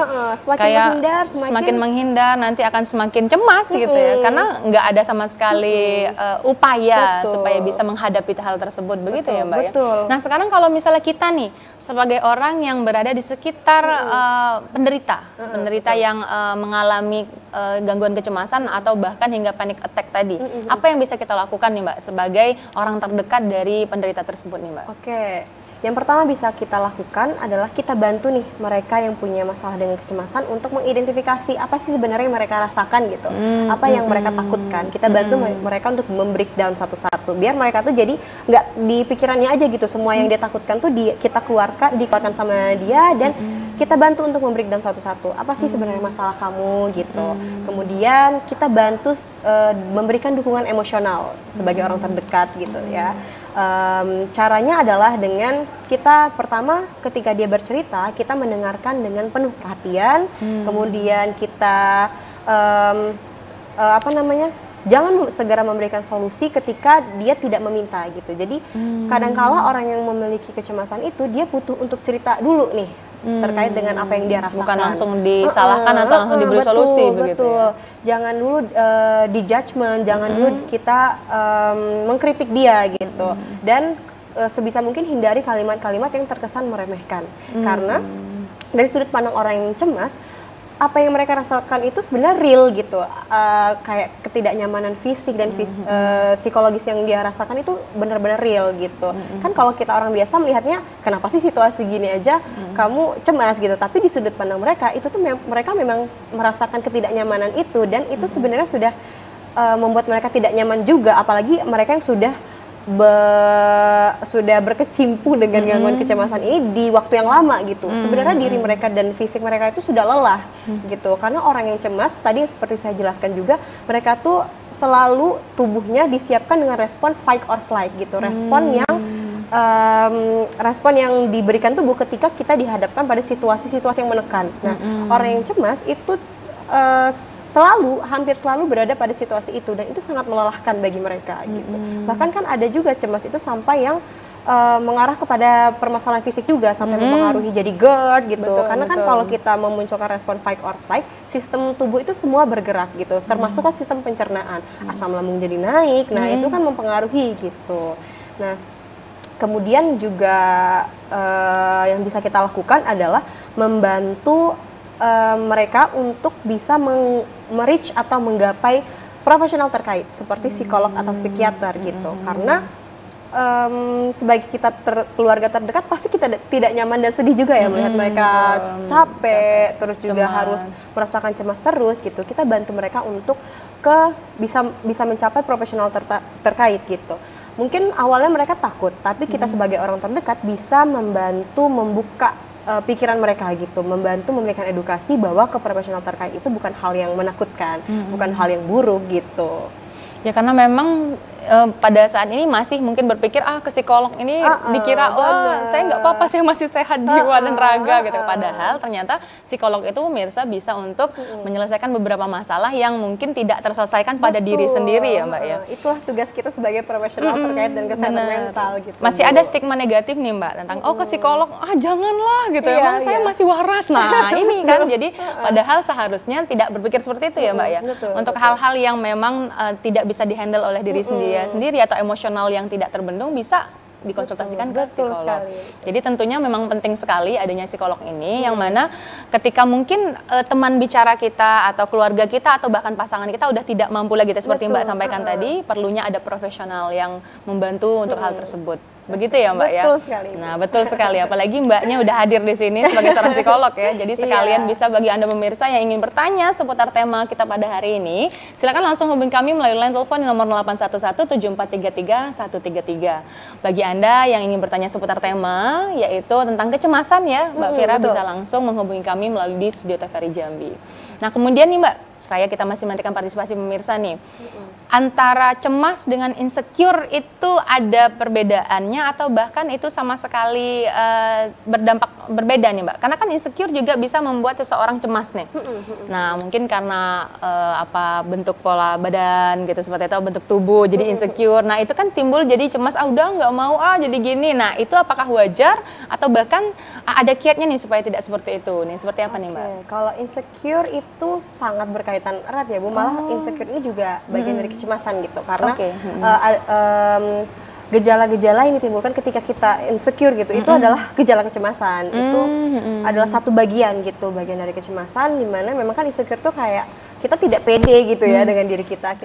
Semakin menghindar nanti akan semakin cemas gitu ya. Karena nggak ada sama sekali upaya supaya bisa menghadapi hal tersebut begitu ya Mbak ya. Nah, sekarang kalau misalnya kita nih sebagai orang yang berada di sekitar penderita yang mengalami gangguan kecemasan atau bahkan hingga panic attack tadi. Apa yang bisa kita lakukan nih Mbak sebagai orang terdekat dari penderita tersebut nih Mbak? Oke. Yang pertama bisa kita lakukan adalah kita bantu nih mereka yang punya masalah dengan kecemasan untuk mengidentifikasi apa sih sebenarnya yang mereka rasakan gitu, apa yang mereka takutkan. Kita bantu mereka untuk membreakdown satu-satu, biar mereka tuh jadi nggak di pikirannya aja gitu, semua yang dia takutkan tuh kita dikeluarkan sama dia, dan kita bantu untuk membreakdown satu-satu. Apa sih sebenarnya masalah kamu gitu. Kemudian kita bantu memberikan dukungan emosional sebagai orang terdekat gitu ya. Caranya adalah dengan kita pertama ketika dia bercerita, kita mendengarkan dengan penuh perhatian, kemudian kita jangan segera memberikan solusi ketika dia tidak meminta gitu. Jadi kadangkala orang yang memiliki kecemasan itu dia butuh untuk cerita dulu nih terkait dengan apa yang dia rasakan. Bukan langsung disalahkan atau langsung diberi solusi begitu. Betul. Jangan dulu di judgment, jangan dulu kita mengkritik dia gitu. Dan sebisa mungkin hindari kalimat-kalimat yang terkesan meremehkan. Karena dari sudut pandang orang yang cemas, apa yang mereka rasakan itu sebenarnya real gitu, kayak ketidaknyamanan fisik dan psikologis yang dia rasakan itu benar-benar real gitu. Kan kalau kita orang biasa melihatnya, kenapa sih situasi gini aja kamu cemas gitu, tapi di sudut pandang mereka itu tuh mereka memang merasakan ketidaknyamanan itu, dan itu sebenarnya sudah membuat mereka tidak nyaman juga, apalagi mereka yang sudah berkecimpung dengan gangguan kecemasan ini di waktu yang lama gitu. Sebenarnya diri mereka dan fisik mereka itu sudah lelah gitu. Karena orang yang cemas tadi seperti saya jelaskan juga, mereka tuh selalu tubuhnya disiapkan dengan respon fight or flight gitu. Respon yang respon yang diberikan tubuh ketika kita dihadapkan pada situasi-situasi yang menekan. Nah, orang yang cemas itu hampir selalu berada pada situasi itu, dan itu sangat melelahkan bagi mereka gitu. Bahkan kan ada juga cemas itu sampai yang mengarah kepada permasalahan fisik juga, sampai mempengaruhi jadi GERD gitu. Karena kan kalau kita memunculkan respon fight or flight, sistem tubuh itu semua bergerak gitu, termasuk kan sistem pencernaan. Asam lambung jadi naik, nah itu kan mempengaruhi gitu. Nah, kemudian juga yang bisa kita lakukan adalah membantu mereka untuk bisa merich atau menggapai profesional terkait seperti psikolog atau psikiater gitu. Karena sebagai kita keluarga terdekat pasti kita tidak nyaman dan sedih juga ya melihat mereka capek terus juga harus merasakan cemas terus gitu. Kita bantu mereka untuk bisa mencapai profesional terkait gitu. Mungkin awalnya mereka takut, tapi kita sebagai orang terdekat bisa membantu membuka pikiran mereka gitu, membantu memberikan edukasi bahwa ke profesional terkait itu bukan hal yang menakutkan, bukan hal yang buruk gitu. Ya karena memang pada saat ini masih mungkin berpikir ke psikolog ini dikira saya nggak apa-apa, saya masih sehat jiwa dan raga gitu. Padahal ternyata psikolog itu pemirsa bisa untuk menyelesaikan beberapa masalah yang mungkin tidak terselesaikan pada diri sendiri ya Mbak ya. Itulah tugas kita sebagai profesional terkait dan kesehatan mental gitu. Masih ada stigma negatif nih Mbak tentang ke psikolog janganlah gitu, emang saya masih waras. Nah ini kan jadi padahal seharusnya tidak berpikir seperti itu ya Mbak ya. Untuk hal-hal yang memang tidak bisa dihandle oleh diri sendiri atau emosional yang tidak terbendung bisa dikonsultasikan ke psikolog. Jadi tentunya memang penting sekali adanya psikolog ini yang mana ketika mungkin teman bicara kita atau keluarga kita atau bahkan pasangan kita udah tidak mampu lagi seperti Mbak sampaikan tadi, perlunya ada profesional yang membantu untuk hal tersebut. Begitu ya Mbak ya? Betul sekali. Nah betul sekali, apalagi Mbaknya udah hadir di sini sebagai seorang psikolog ya. Jadi sekalian bisa bagi Anda pemirsa yang ingin bertanya seputar tema kita pada hari ini, silakan langsung hubungi kami melalui line telepon nomor 811-7433-133. Bagi Anda yang ingin bertanya seputar tema, yaitu tentang kecemasan ya, Mbak Fira bisa langsung menghubungi kami melalui di Studio TVRI Jambi. Nah kemudian nih Mbak, seraya kita masih menantikan partisipasi pemirsa nih, antara cemas dengan insecure itu ada perbedaannya atau bahkan itu sama sekali berdampak berbeda nih Mbak? Karena kan insecure juga bisa membuat seseorang cemas nih. Nah mungkin karena bentuk pola badan gitu seperti itu, bentuk tubuh jadi insecure. Nah itu kan timbul jadi cemas, udah nggak mau jadi gini. Nah itu apakah wajar atau bahkan ada kiatnya nih supaya tidak seperti itu nih? Seperti apa nih Mbak? Kalau insecure itu sangat berkaitan erat ya Bu, malah insecure ini juga bagian dari kecemasan gitu, karena gejala-gejala yang ditimbulkan ketika kita insecure gitu, itu adalah gejala kecemasan, itu adalah satu bagian gitu, bagian dari kecemasan, dimana memang kan insecure tuh kayak kita tidak pede gitu ya dengan diri kita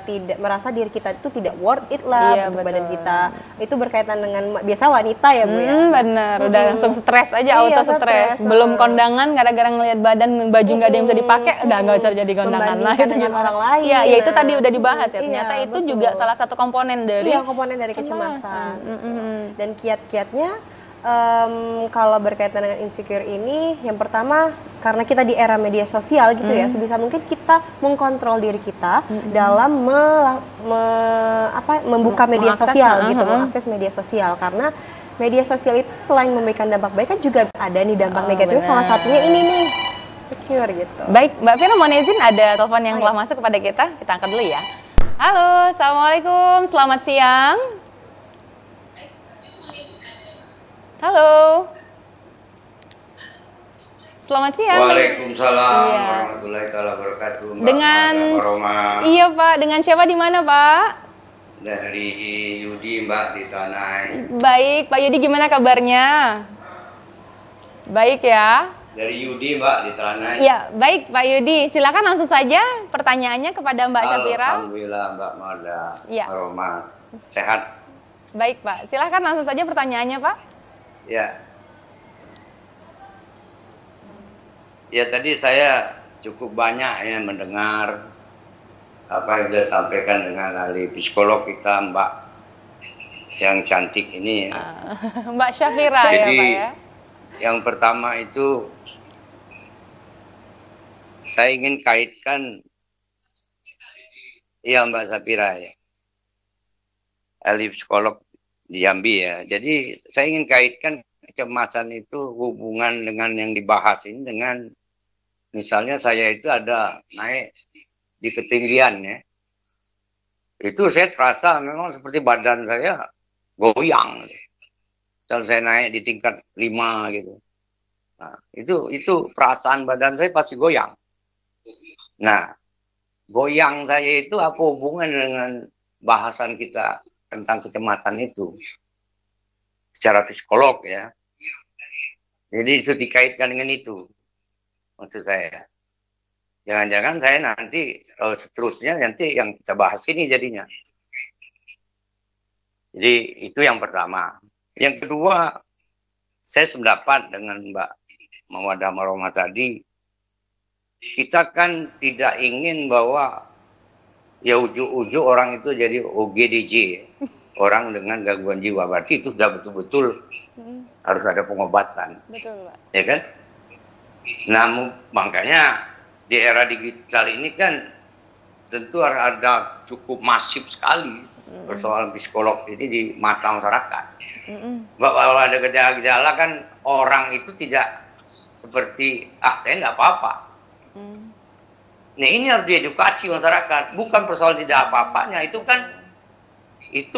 tidak merasa diri kita itu tidak worth it lah untuk badan kita. Itu berkaitan dengan biasa wanita ya Bu ya. Bener, udah langsung stres aja, auto stres. Belum kondangan gara-gara ngelihat badan baju nggak ada yang bisa dipakai, udah nggak bisa jadi kondangan lah itu dengan orang lain. Ya itu tadi udah dibahas ya. Ternyata itu juga salah satu komponen dari kecemasan. Dan kiat-kiatnya kalau berkaitan dengan insecure ini, yang pertama karena kita di era media sosial gitu ya, sebisa mungkin kita mengkontrol diri kita dalam membuka media sosial gitu, mengakses media sosial, karena media sosial itu selain memberikan dampak baik kan juga ada nih dampak negatif. Salah satunya ini nih, insecure gitu. Baik, Mbak Fira, mohon izin ada telepon yang telah masuk kepada kita angkat dulu ya. Halo, assalamualaikum, selamat siang. Halo. Selamat siang. Waalaikumsalam warahmatullahi wabarakatuh. Dengan iya Pak, dengan siapa di mana Pak? Dari Yudi Mbak di Tanai. Baik, Pak Yudi gimana kabarnya? Baik ya. Dari Yudi Mbak di Tanai. Ya, baik Pak Yudi, silakan langsung saja pertanyaannya kepada Mbak Syafira. Alhamdulillah Mbak Marda. Ya. Rohmat. Sehat. Baik Pak, silakan langsung saja pertanyaannya Pak. Ya. Ya tadi saya cukup banyak ya mendengar apa yang sudah disampaikan dengan ahli psikolog kita Mbak yang cantik ini ya. Mbak Syafira ya Pak ya. Yang pertama itu saya ingin kaitkan Mbak Syafira ya. Ahli psikolog di Jambi ya. Jadi saya ingin kaitkan kecemasan itu hubungan dengan yang dibahas ini dengan misalnya saya itu ada naik di ketinggian ya. Itu saya terasa memang seperti badan saya goyang. Kalau saya naik di tingkat 5 gitu. Nah, itu perasaan badan saya pasti goyang. Nah, goyang saya itu apa hubungan dengan bahasan kita tentang kecemasan itu? Secara psikolog ya. Jadi itu dikaitkan dengan itu. Maksud saya. Jangan-jangan saya nanti seterusnya nanti yang kita bahas ini jadinya. Jadi itu yang pertama. Yang kedua, saya sependapat dengan Mbak Mawadah Maromah tadi. Kita kan tidak ingin bahwa ya ujuk-ujuk orang itu jadi OGDJ, orang dengan gangguan jiwa. Berarti itu sudah betul-betul harus ada pengobatan. Betul, Pak. Ya kan? Namun makanya di era digital ini kan tentu ada cukup masif sekali persoalan psikolog ini di mata masyarakat. Kalau ada gejala-gejala kan orang itu tidak seperti saya nggak apa-apa. Nah ini harus diedukasi masyarakat, bukan persoalan tidak apa-apanya, itu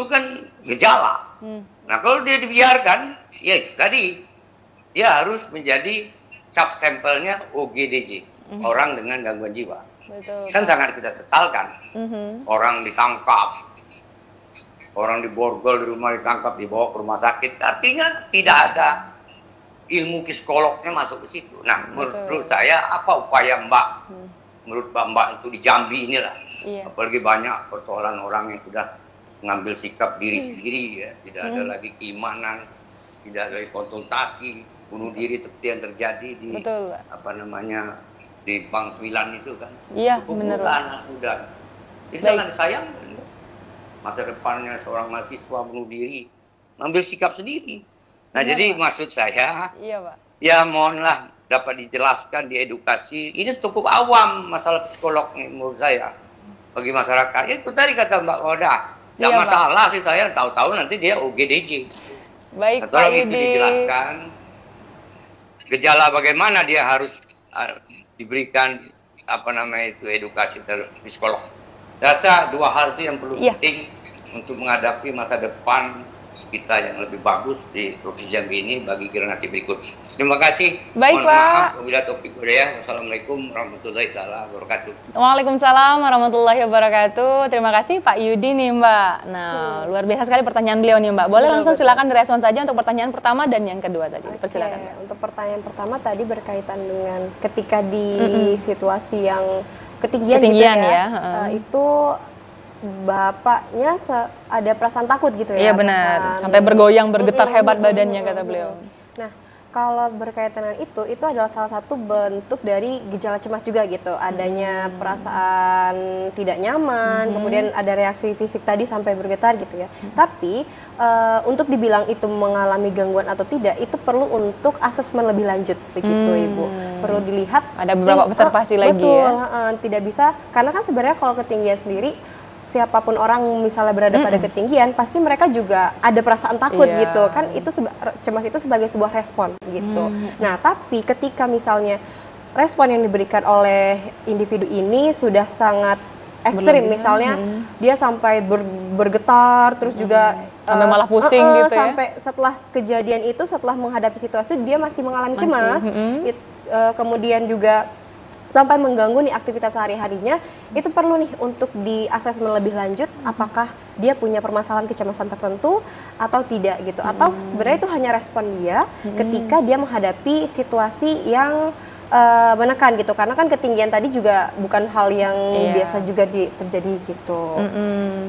kan gejala. Nah kalau dia dibiarkan, ya tadi dia harus menjadi cap stempelnya OGDJ. Orang dengan gangguan jiwa. Betul. Kan sangat kita sesalkan. Orang ditangkap, orang diborgol di rumah ditangkap, dibawa ke rumah sakit. Artinya tidak ada ilmu psikolognya masuk ke situ. Nah, menurut saya apa upaya Mbak? Menurut Mbak itu di Jambi inilah. Iya. Apalagi banyak persoalan orang yang sudah mengambil sikap diri sendiri ya. Tidak ada lagi keimanan, tidak ada lagi konsultasi, bunuh diri seperti yang terjadi di di Bank 9 itu kan. Iya, benar. Anak muda. Itu sangat disayangkan. Masa depannya seorang mahasiswa bunuh diri, mengambil sikap sendiri. Nah, jadi Pak, maksud saya, iya, Pak, ya mohonlah dapat dijelaskan, diedukasi. Ini cukup awam masalah psikolog menurut saya bagi masyarakat. Itu tadi kata Mbak Oda, tidak masalah Pak. Sih saya tahu-tahu nanti dia OGDJ. Baik, atau Pak Yudi. Itu dijelaskan gejala bagaimana dia harus diberikan edukasi psikolog. Rasa dua hal itu yang perlu penting untuk menghadapi masa depan kita yang lebih bagus di Provinsi Jambi ini bagi generasi berikut. Terima kasih. Baik, Pak. Maaf, wabillahi taufiq walhidayah. Wassalamualaikum warahmatullahi wabarakatuh. Waalaikumsalam warahmatullahi wabarakatuh. Terima kasih Pak Yudi nih, Mbak. Nah, luar biasa sekali pertanyaan beliau nih, Mbak. Boleh langsung silakan direspon saja untuk pertanyaan pertama dan yang kedua tadi. Persilakan. Untuk pertanyaan pertama tadi berkaitan dengan ketika di situasi yang ketinggian gitu ya. Itu bapaknya ada perasaan takut gitu ya. Iya benar, sampai bergoyang, bergetar hebat badannya kata beliau. Nah, kalau berkaitan dengan itu adalah salah satu bentuk dari gejala cemas juga gitu. Adanya perasaan tidak nyaman, kemudian ada reaksi fisik tadi sampai bergetar gitu ya. Tapi untuk dibilang itu mengalami gangguan atau tidak, itu perlu untuk asesmen lebih lanjut begitu Ibu. Perlu dilihat. Ada beberapa observasi lagi betul, ya. Tidak bisa, karena kan sebenarnya kalau ketinggian sendiri, siapapun orang misalnya berada pada ketinggian, pasti mereka juga ada perasaan takut gitu kan. Itu cemas itu sebagai sebuah respon gitu. Nah, tapi ketika misalnya respon yang diberikan oleh individu ini sudah sangat ekstrim, misalnya dia sampai bergetar, terus juga sampai malah pusing gitu ya. Sampai setelah kejadian itu, setelah menghadapi situasi dia masih mengalami cemas, kemudian juga sampai mengganggu nih aktivitas sehari-harinya, itu perlu nih untuk di asesmen lebih lanjut apakah dia punya permasalahan kecemasan tertentu atau tidak gitu, atau sebenarnya itu hanya respon dia ketika dia menghadapi situasi yang menekan gitu, karena kan ketinggian tadi juga bukan hal yang biasa juga terjadi gitu.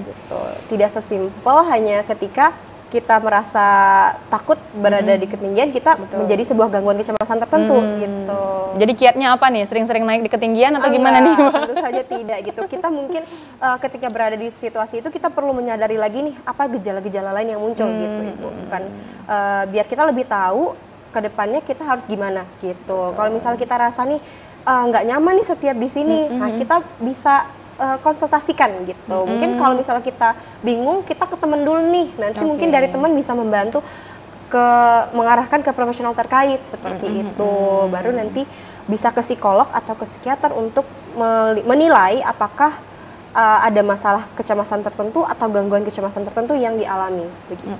Gitu. Tidak sesimpel hanya ketika kita merasa takut berada di ketinggian, kita menjadi sebuah gangguan kecemasan tertentu gitu. Jadi kiatnya apa nih? Sering-sering naik di ketinggian atau gimana nih? Tentu saja tidak gitu. Kita mungkin ketika berada di situasi itu kita perlu menyadari lagi nih apa gejala-gejala lain yang muncul gitu Ibu. Kan biar kita lebih tahu ke depannya kita harus gimana gitu. Kalau misalnya kita rasa nih nggak nyaman nih setiap di sini, nah kita bisa konsultasikan gitu. Mungkin kalau misalnya kita bingung, kita ke teman dulu nih. Nanti mungkin dari teman bisa membantu mengarahkan ke profesional terkait seperti itu. Baru nanti bisa ke psikolog atau ke psikiater untuk menilai apakah ada masalah kecemasan tertentu atau gangguan kecemasan tertentu yang dialami begitu.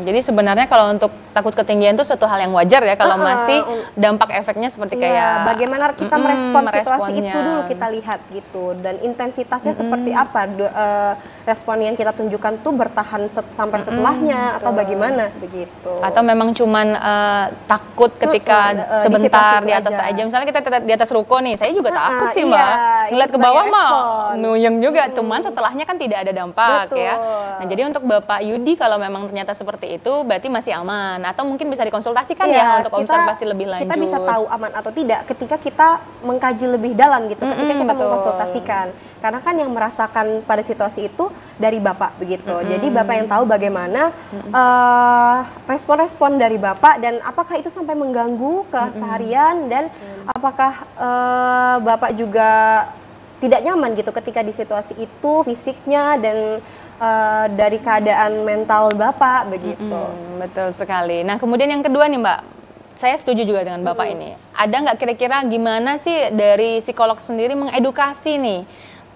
Jadi sebenarnya kalau untuk takut ketinggian itu suatu hal yang wajar ya kalau masih dampak efeknya seperti kayak bagaimana kita merespon situasi itu dulu kita lihat gitu, dan intensitasnya seperti apa, respon yang kita tunjukkan tuh bertahan sampai setelahnya atau bagaimana begitu. Atau memang cuman takut ketika sebentar di atas aja. Misalnya kita di atas ruko nih, saya juga takut sih Mbak. Ngeliat ke bawah mah nuyeng juga, cuman setelahnya kan tidak ada dampak ya. Nah jadi untuk Bapak Yudi kalau memang ternyata seperti itu berarti masih aman, atau mungkin bisa dikonsultasikan ya untuk observasi lebih lanjut. Kita bisa tahu aman atau tidak ketika kita mengkaji lebih dalam gitu, ketika kita mengkonsultasikan. Karena kan yang merasakan pada situasi itu dari Bapak begitu. Jadi Bapak yang tahu bagaimana respon-respon dari Bapak dan apakah itu sampai mengganggu keseharian dan apakah Bapak juga tidak nyaman gitu ketika di situasi itu fisiknya dan dari keadaan mental Bapak begitu. Betul sekali. Nah kemudian yang kedua nih Mbak, saya setuju juga dengan Bapak ini. Ada nggak kira-kira gimana sih dari psikolog sendiri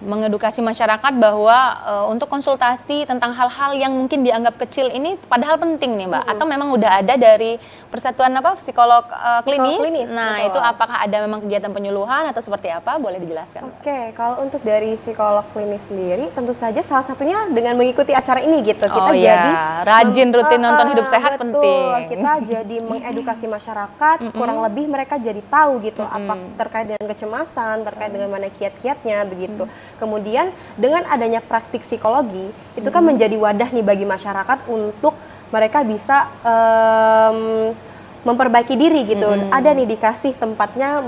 mengedukasi masyarakat bahwa untuk konsultasi tentang hal-hal yang mungkin dianggap kecil ini padahal penting nih Mbak, atau memang udah ada dari persatuan psikolog klinis. Nah betul. Itu apakah ada memang kegiatan penyuluhan atau seperti apa, boleh dijelaskan? Oke, kalau untuk dari psikolog klinis sendiri tentu saja salah satunya dengan mengikuti acara ini gitu. Kita jadi rajin rutin nonton Hidup Sehat betul, penting. Kita jadi mengedukasi masyarakat, kurang lebih mereka jadi tahu gitu apa terkait dengan kecemasan, terkait dengan mana kiat-kiatnya begitu. Kemudian dengan adanya praktik psikologi itu kan menjadi wadah nih bagi masyarakat untuk mereka bisa memperbaiki diri gitu. Ada nih dikasih tempatnya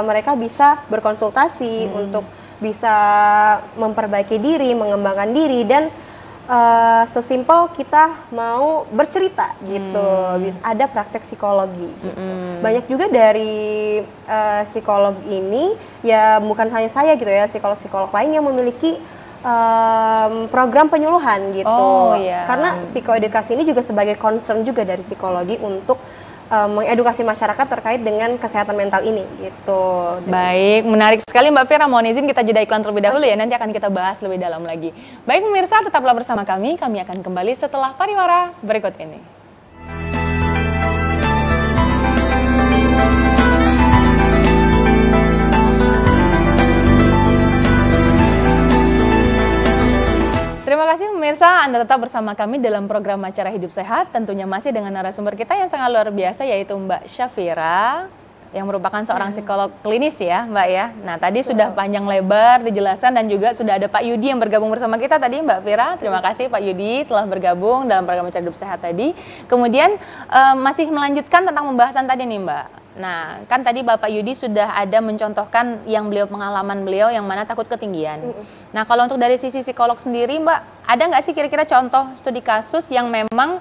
mereka bisa berkonsultasi untuk bisa memperbaiki diri, mengembangkan diri, dan sesimpel kita mau bercerita gitu. Ada praktek psikologi gitu. Banyak juga dari psikolog ini, ya bukan hanya saya gitu ya, psikolog-psikolog lain yang memiliki program penyuluhan gitu. Karena psikoedukasi ini juga sebagai concern juga dari psikologi untuk mengedukasi masyarakat terkait dengan kesehatan mental ini gitu. Baik, menarik sekali Mbak Fira. Mohon izin kita jeda iklan terlebih dahulu ya, nanti akan kita bahas lebih dalam lagi. Baik pemirsa, tetaplah bersama kami akan kembali setelah pariwara berikut ini. Terima kasih pemirsa, Anda tetap bersama kami dalam program Acara Hidup Sehat, tentunya masih dengan narasumber kita yang sangat luar biasa, yaitu Mbak Syafira, yang merupakan seorang psikolog klinis ya Mbak ya. Nah tadi sudah panjang lebar dijelaskan, dan juga sudah ada Pak Yudi yang bergabung bersama kita tadi Mbak Fira. Terima kasih Pak Yudi telah bergabung dalam program Acara Hidup Sehat tadi. Kemudian masih melanjutkan tentang pembahasan tadi nih Mbak. Nah, kan tadi Bapak Yudi sudah ada mencontohkan yang pengalaman beliau yang mana takut ketinggian. Nah, kalau untuk dari sisi psikolog sendiri, Mbak, ada nggak sih kira-kira contoh studi kasus yang memang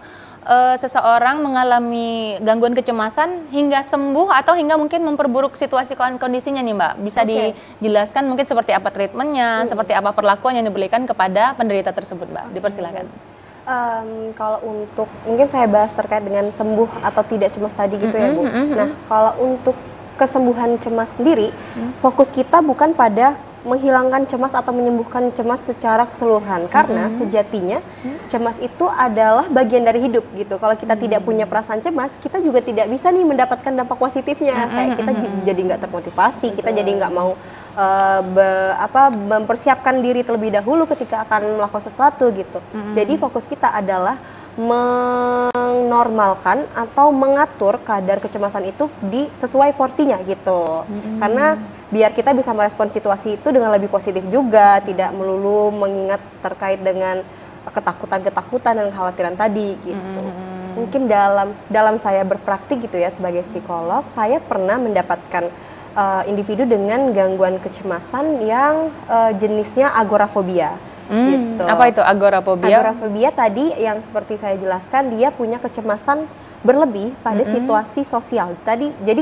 seseorang mengalami gangguan kecemasan hingga sembuh atau hingga mungkin memperburuk situasi kondisinya nih Mbak? Bisa dijelaskan mungkin seperti apa treatmentnya, seperti apa perlakuan yang diberikan kepada penderita tersebut Mbak? Dipersilakan. Kalau untuk mungkin saya bahas terkait dengan sembuh atau tidak cemas tadi gitu ya Bu. Nah kalau untuk kesembuhan cemas sendiri, fokus kita bukan pada menghilangkan cemas atau menyembuhkan cemas secara keseluruhan, karena sejatinya cemas itu adalah bagian dari hidup gitu. Kalau kita tidak punya perasaan cemas, kita juga tidak bisa nih mendapatkan dampak positifnya. Kayak kita jadi nggak termotivasi, kita jadi nggak mau mempersiapkan diri terlebih dahulu ketika akan melakukan sesuatu gitu. Jadi fokus kita adalah menormalkan atau mengatur kadar kecemasan itu sesuai porsinya gitu. Karena biar kita bisa merespon situasi itu dengan lebih positif juga, tidak melulu mengingat terkait dengan ketakutan dan kekhawatiran tadi gitu. Mungkin dalam saya berpraktik gitu ya sebagai psikolog, saya pernah mendapatkan individu dengan gangguan kecemasan yang jenisnya agorafobia. Gitu. Apa itu agorafobia? Agorafobia tadi yang seperti saya jelaskan, dia punya kecemasan berlebih pada situasi sosial tadi, jadi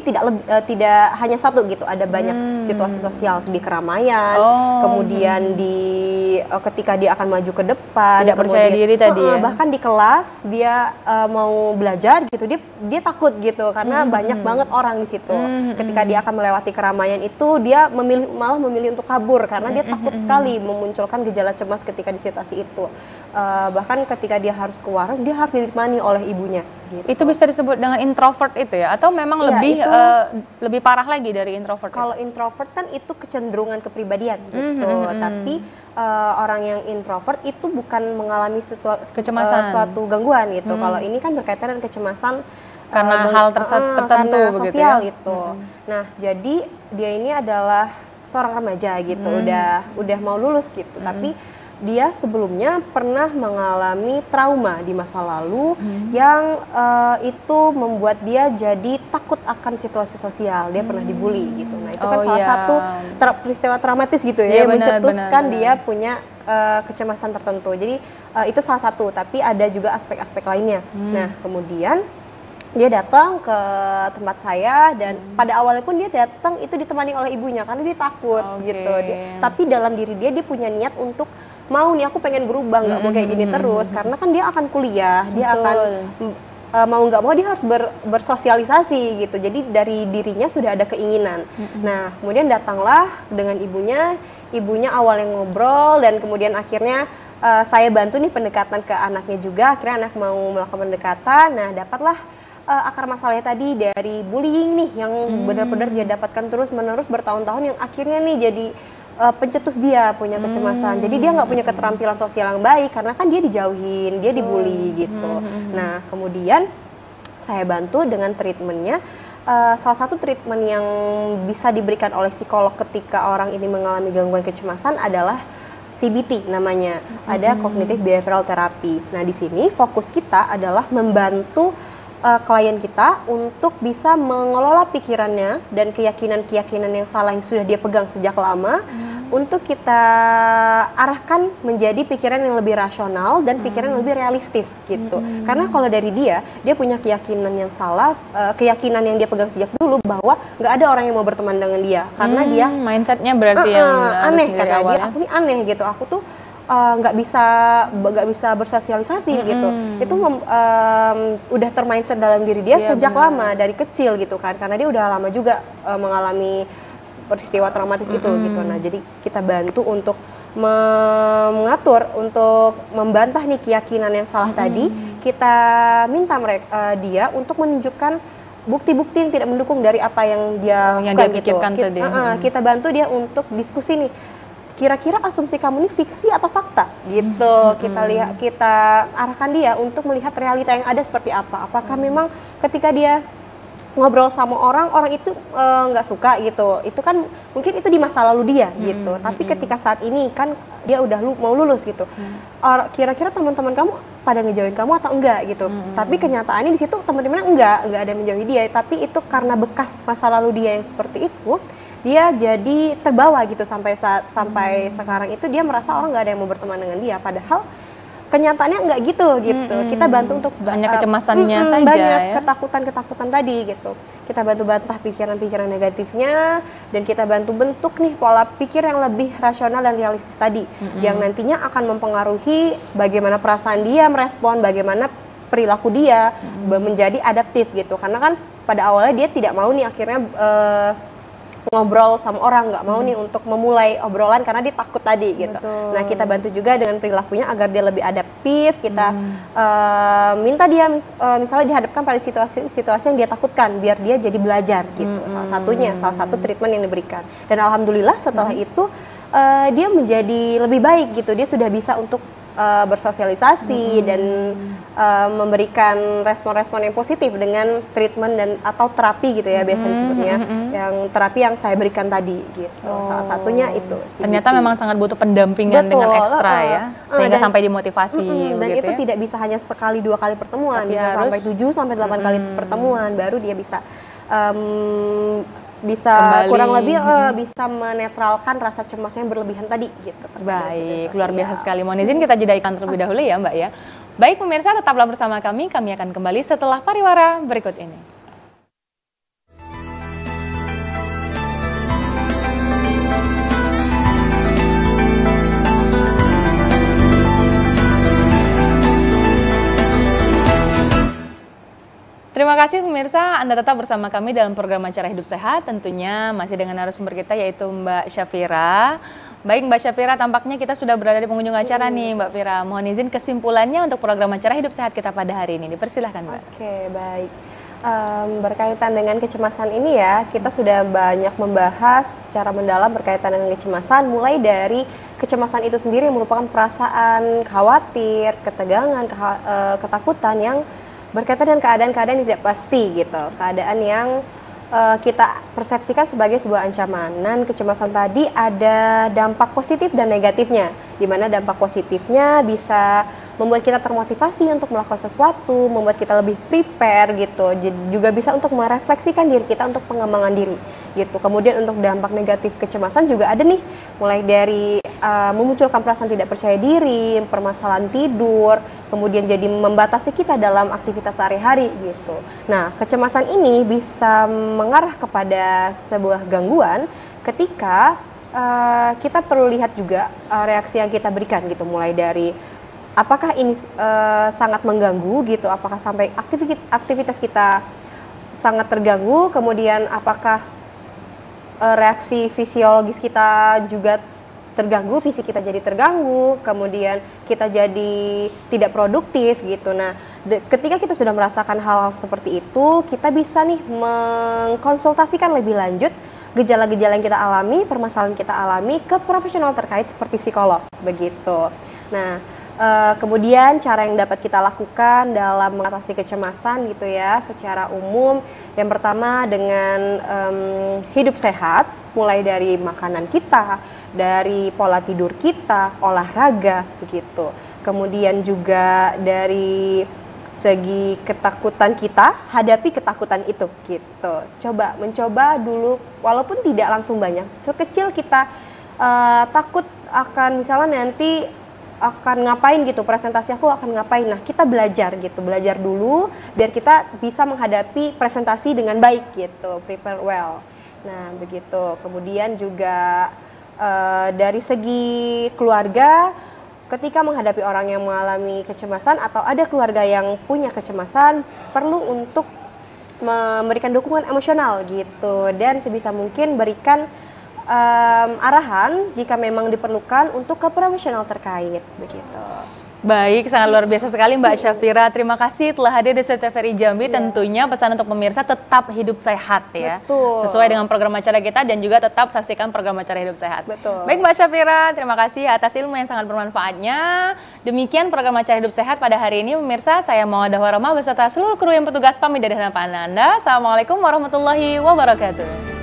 tidak hanya satu gitu, ada banyak situasi sosial di keramaian, kemudian di ketika dia akan maju ke depan, tidak percaya diri tadi ya, bahkan di kelas dia mau belajar gitu, dia takut gitu karena banyak banget orang di situ. Ketika dia akan melewati keramaian itu, dia malah memilih untuk kabur karena dia takut sekali memunculkan gejala cemas ketika di situasi itu. Bahkan ketika dia harus ke warung, dia harus ditemani oleh ibunya gitu. Itu bisa disebut dengan introvert itu ya, atau memang lebih parah lagi dari introvert? Kalau introvert kan itu kecenderungan kepribadian gitu, tapi orang yang introvert itu bukan mengalami suatu gangguan gitu. Kalau ini kan berkaitan dengan kecemasan karena hal tertentu karena begitu sosial ya? gitu. Nah, jadi dia ini adalah seorang remaja gitu, udah mau lulus gitu, tapi dia sebelumnya pernah mengalami trauma di masa lalu yang itu membuat dia jadi takut akan situasi sosial. Dia pernah dibully gitu. Nah, itu kan salah satu peristiwa traumatis gitu ya, yang mencetuskan dia punya kecemasan tertentu. Jadi itu salah satu, tapi ada juga aspek-aspek lainnya. Nah, kemudian dia datang ke tempat saya dan pada awalnya pun dia datang itu ditemani oleh ibunya karena dia takut gitu. Tapi dalam diri dia punya niat untuk mau nih, aku pengen berubah, nggak mau kayak gini terus, karena kan dia akan kuliah, dia akan mau nggak mau dia harus bersosialisasi gitu. Jadi dari dirinya sudah ada keinginan. Nah, kemudian datanglah dengan ibunya awalnya ngobrol dan kemudian akhirnya saya bantu nih pendekatan ke anaknya juga. Akhirnya anak mau melakukan pendekatan. Nah, dapatlah akar masalahnya tadi dari bullying nih yang benar-benar dia dapatkan terus-menerus bertahun-tahun, yang akhirnya nih jadi pencetus dia punya kecemasan. Jadi dia nggak punya keterampilan sosial yang baik karena kan dia dijauhin, dia dibully gitu. Nah, kemudian saya bantu dengan treatmentnya. Salah satu treatment yang bisa diberikan oleh psikolog ketika orang ini mengalami gangguan kecemasan adalah CBT namanya, ada Cognitive Behavioral Therapy. Nah, di sini fokus kita adalah membantu klien kita untuk bisa mengelola pikirannya dan keyakinan-keyakinan yang salah yang sudah dia pegang sejak lama, untuk kita arahkan menjadi pikiran yang lebih rasional dan pikiran yang lebih realistis gitu. Karena kalau dari dia punya keyakinan yang salah, keyakinan yang dia pegang sejak dulu bahwa nggak ada orang yang mau berteman dengan dia karena dia mindsetnya berarti yang aneh, kata dia, aku ini aneh gitu, aku tuh nggak bisa bersosialisasi gitu. Itu udah termindset dalam diri dia sejak lama, dari kecil gitu kan, karena dia udah lama juga mengalami peristiwa traumatis itu gitu. Nah, jadi kita bantu untuk mengatur, untuk membantah nih keyakinan yang salah tadi. Kita minta dia untuk menunjukkan bukti-bukti yang tidak mendukung dari apa yang dia pikirkan gitu. Tadi. Kita bantu dia untuk diskusi nih, kira-kira asumsi kamu ini fiksi atau fakta gitu. Kita arahkan dia untuk melihat realita yang ada seperti apa. Apakah memang ketika dia ngobrol sama orang itu nggak suka gitu, itu kan mungkin itu di masa lalu dia gitu. Tapi ketika saat ini kan dia udah mau lulus gitu, kira-kira teman-teman kamu pada ngejauhin kamu atau enggak gitu. Tapi kenyataannya di situ teman-temannya enggak ada yang menjauhi dia, tapi itu karena bekas masa lalu dia yang seperti itu, dia jadi terbawa gitu sampai sekarang itu dia merasa orang nggak ada yang mau berteman dengan dia, padahal kenyataannya nggak gitu. Kita bantu untuk banyak kecemasannya saja, banyak ya? ketakutan tadi gitu. Kita bantu bantah pikiran-pikiran negatifnya, dan kita bantu bentuk nih pola pikir yang lebih rasional dan realistis tadi, yang nantinya akan mempengaruhi bagaimana perasaan dia merespon, bagaimana perilaku dia menjadi adaptif gitu. Karena kan pada awalnya dia tidak mau nih akhirnya ngobrol sama orang, nggak mau nih untuk memulai obrolan karena dia takut tadi gitu. Nah, kita bantu juga dengan perilakunya agar dia lebih adaptif. Kita minta dia misalnya dihadapkan pada situasi yang dia takutkan, biar dia jadi belajar gitu. Salah satu treatment yang diberikan. Dan alhamdulillah setelah itu dia menjadi lebih baik gitu. Dia sudah bisa untuk bersosialisasi dan memberikan respon-respon yang positif dengan treatment dan atau terapi gitu ya, biasa disebutnya, yang terapi yang saya berikan tadi gitu. Salah satunya itu CBT. Ternyata memang sangat butuh pendampingan dengan ekstra ya, sehingga sampai dimotivasi dan gitu itu ya? tidak bisa hanya sekali 2 kali pertemuan, bisa sampai 7 sampai 8 kali pertemuan baru dia bisa bisa Kembali. kurang lebih bisa menetralkan rasa cemas yang berlebihan tadi gitu. Baik, luar biasa sekali. Mohon izin kita jeda iklan terlebih dahulu ya Mbak ya. Baik pemirsa, tetaplah bersama kami akan kembali setelah pariwara berikut ini. Terima kasih pemirsa, Anda tetap bersama kami dalam program Acara Hidup Sehat, tentunya masih dengan narasumber kita yaitu Mbak Syafira. Baik Mbak Syafira, tampaknya kita sudah berada di penghujung acara nih Mbak Fira. Mohon izin kesimpulannya untuk program Acara Hidup Sehat kita pada hari ini. Dipersilahkan Mbak. Oke, baik. Berkaitan dengan kecemasan ini ya, kita sudah banyak membahas secara mendalam berkaitan dengan kecemasan, mulai dari kecemasan itu sendiri yang merupakan perasaan khawatir, ketegangan, ketakutan yang berkaitan dengan keadaan-keadaan yang tidak pasti gitu, keadaan yang kita persepsikan sebagai sebuah ancaman. Dan kecemasan tadi ada dampak positif dan negatifnya, di mana dampak positifnya bisa membuat kita termotivasi untuk melakukan sesuatu, membuat kita lebih prepare gitu, juga bisa untuk merefleksikan diri kita untuk pengembangan diri gitu. Kemudian untuk dampak negatif kecemasan juga ada nih, mulai dari memunculkan perasaan tidak percaya diri, permasalahan tidur, kemudian jadi membatasi kita dalam aktivitas sehari-hari gitu. Nah, kecemasan ini bisa mengarah kepada sebuah gangguan ketika kita perlu lihat juga reaksi yang kita berikan gitu, mulai dari apakah ini sangat mengganggu gitu, apakah sampai aktivitas kita sangat terganggu, kemudian apakah reaksi fisiologis kita juga terganggu, fisik kita jadi terganggu, kemudian kita jadi tidak produktif gitu. Nah, ketika kita sudah merasakan hal seperti itu, kita bisa nih mengkonsultasikan lebih lanjut gejala-gejala yang kita alami, permasalahan kita alami ke profesional terkait seperti psikolog begitu. Nah, kemudian cara yang dapat kita lakukan dalam mengatasi kecemasan gitu ya secara umum, yang pertama dengan hidup sehat, mulai dari makanan kita, dari pola tidur kita, olahraga begitu. Kemudian juga dari segi ketakutan kita, hadapi ketakutan itu gitu. Mencoba dulu walaupun tidak langsung banyak. Sekecil kita takut akan misalnya nanti akan ngapain gitu, presentasi aku akan ngapain. Nah, kita belajar dulu biar kita bisa menghadapi presentasi dengan baik gitu, prepare well. Nah, begitu. Kemudian juga dari segi keluarga, ketika menghadapi orang yang mengalami kecemasan atau ada keluarga yang punya kecemasan, perlu untuk memberikan dukungan emosional gitu, dan sebisa mungkin berikan arahan jika memang diperlukan untuk ke profesional terkait begitu. Baik, sangat luar biasa sekali Mbak Syafira. Terima kasih telah hadir di Studio TVRI Jambi. Tentunya pesan untuk pemirsa tetap hidup sehat ya. Betul. Sesuai dengan program acara kita dan juga tetap saksikan program acara Hidup Sehat. Betul. Baik Mbak Syafira, terima kasih atas ilmu yang sangat bermanfaatnya. Demikian program acara Hidup Sehat pada hari ini pemirsa. Saya Maudah Warahmah beserta seluruh kru yang petugas pamit dari hadapan Anda. Assalamualaikum warahmatullahi wabarakatuh.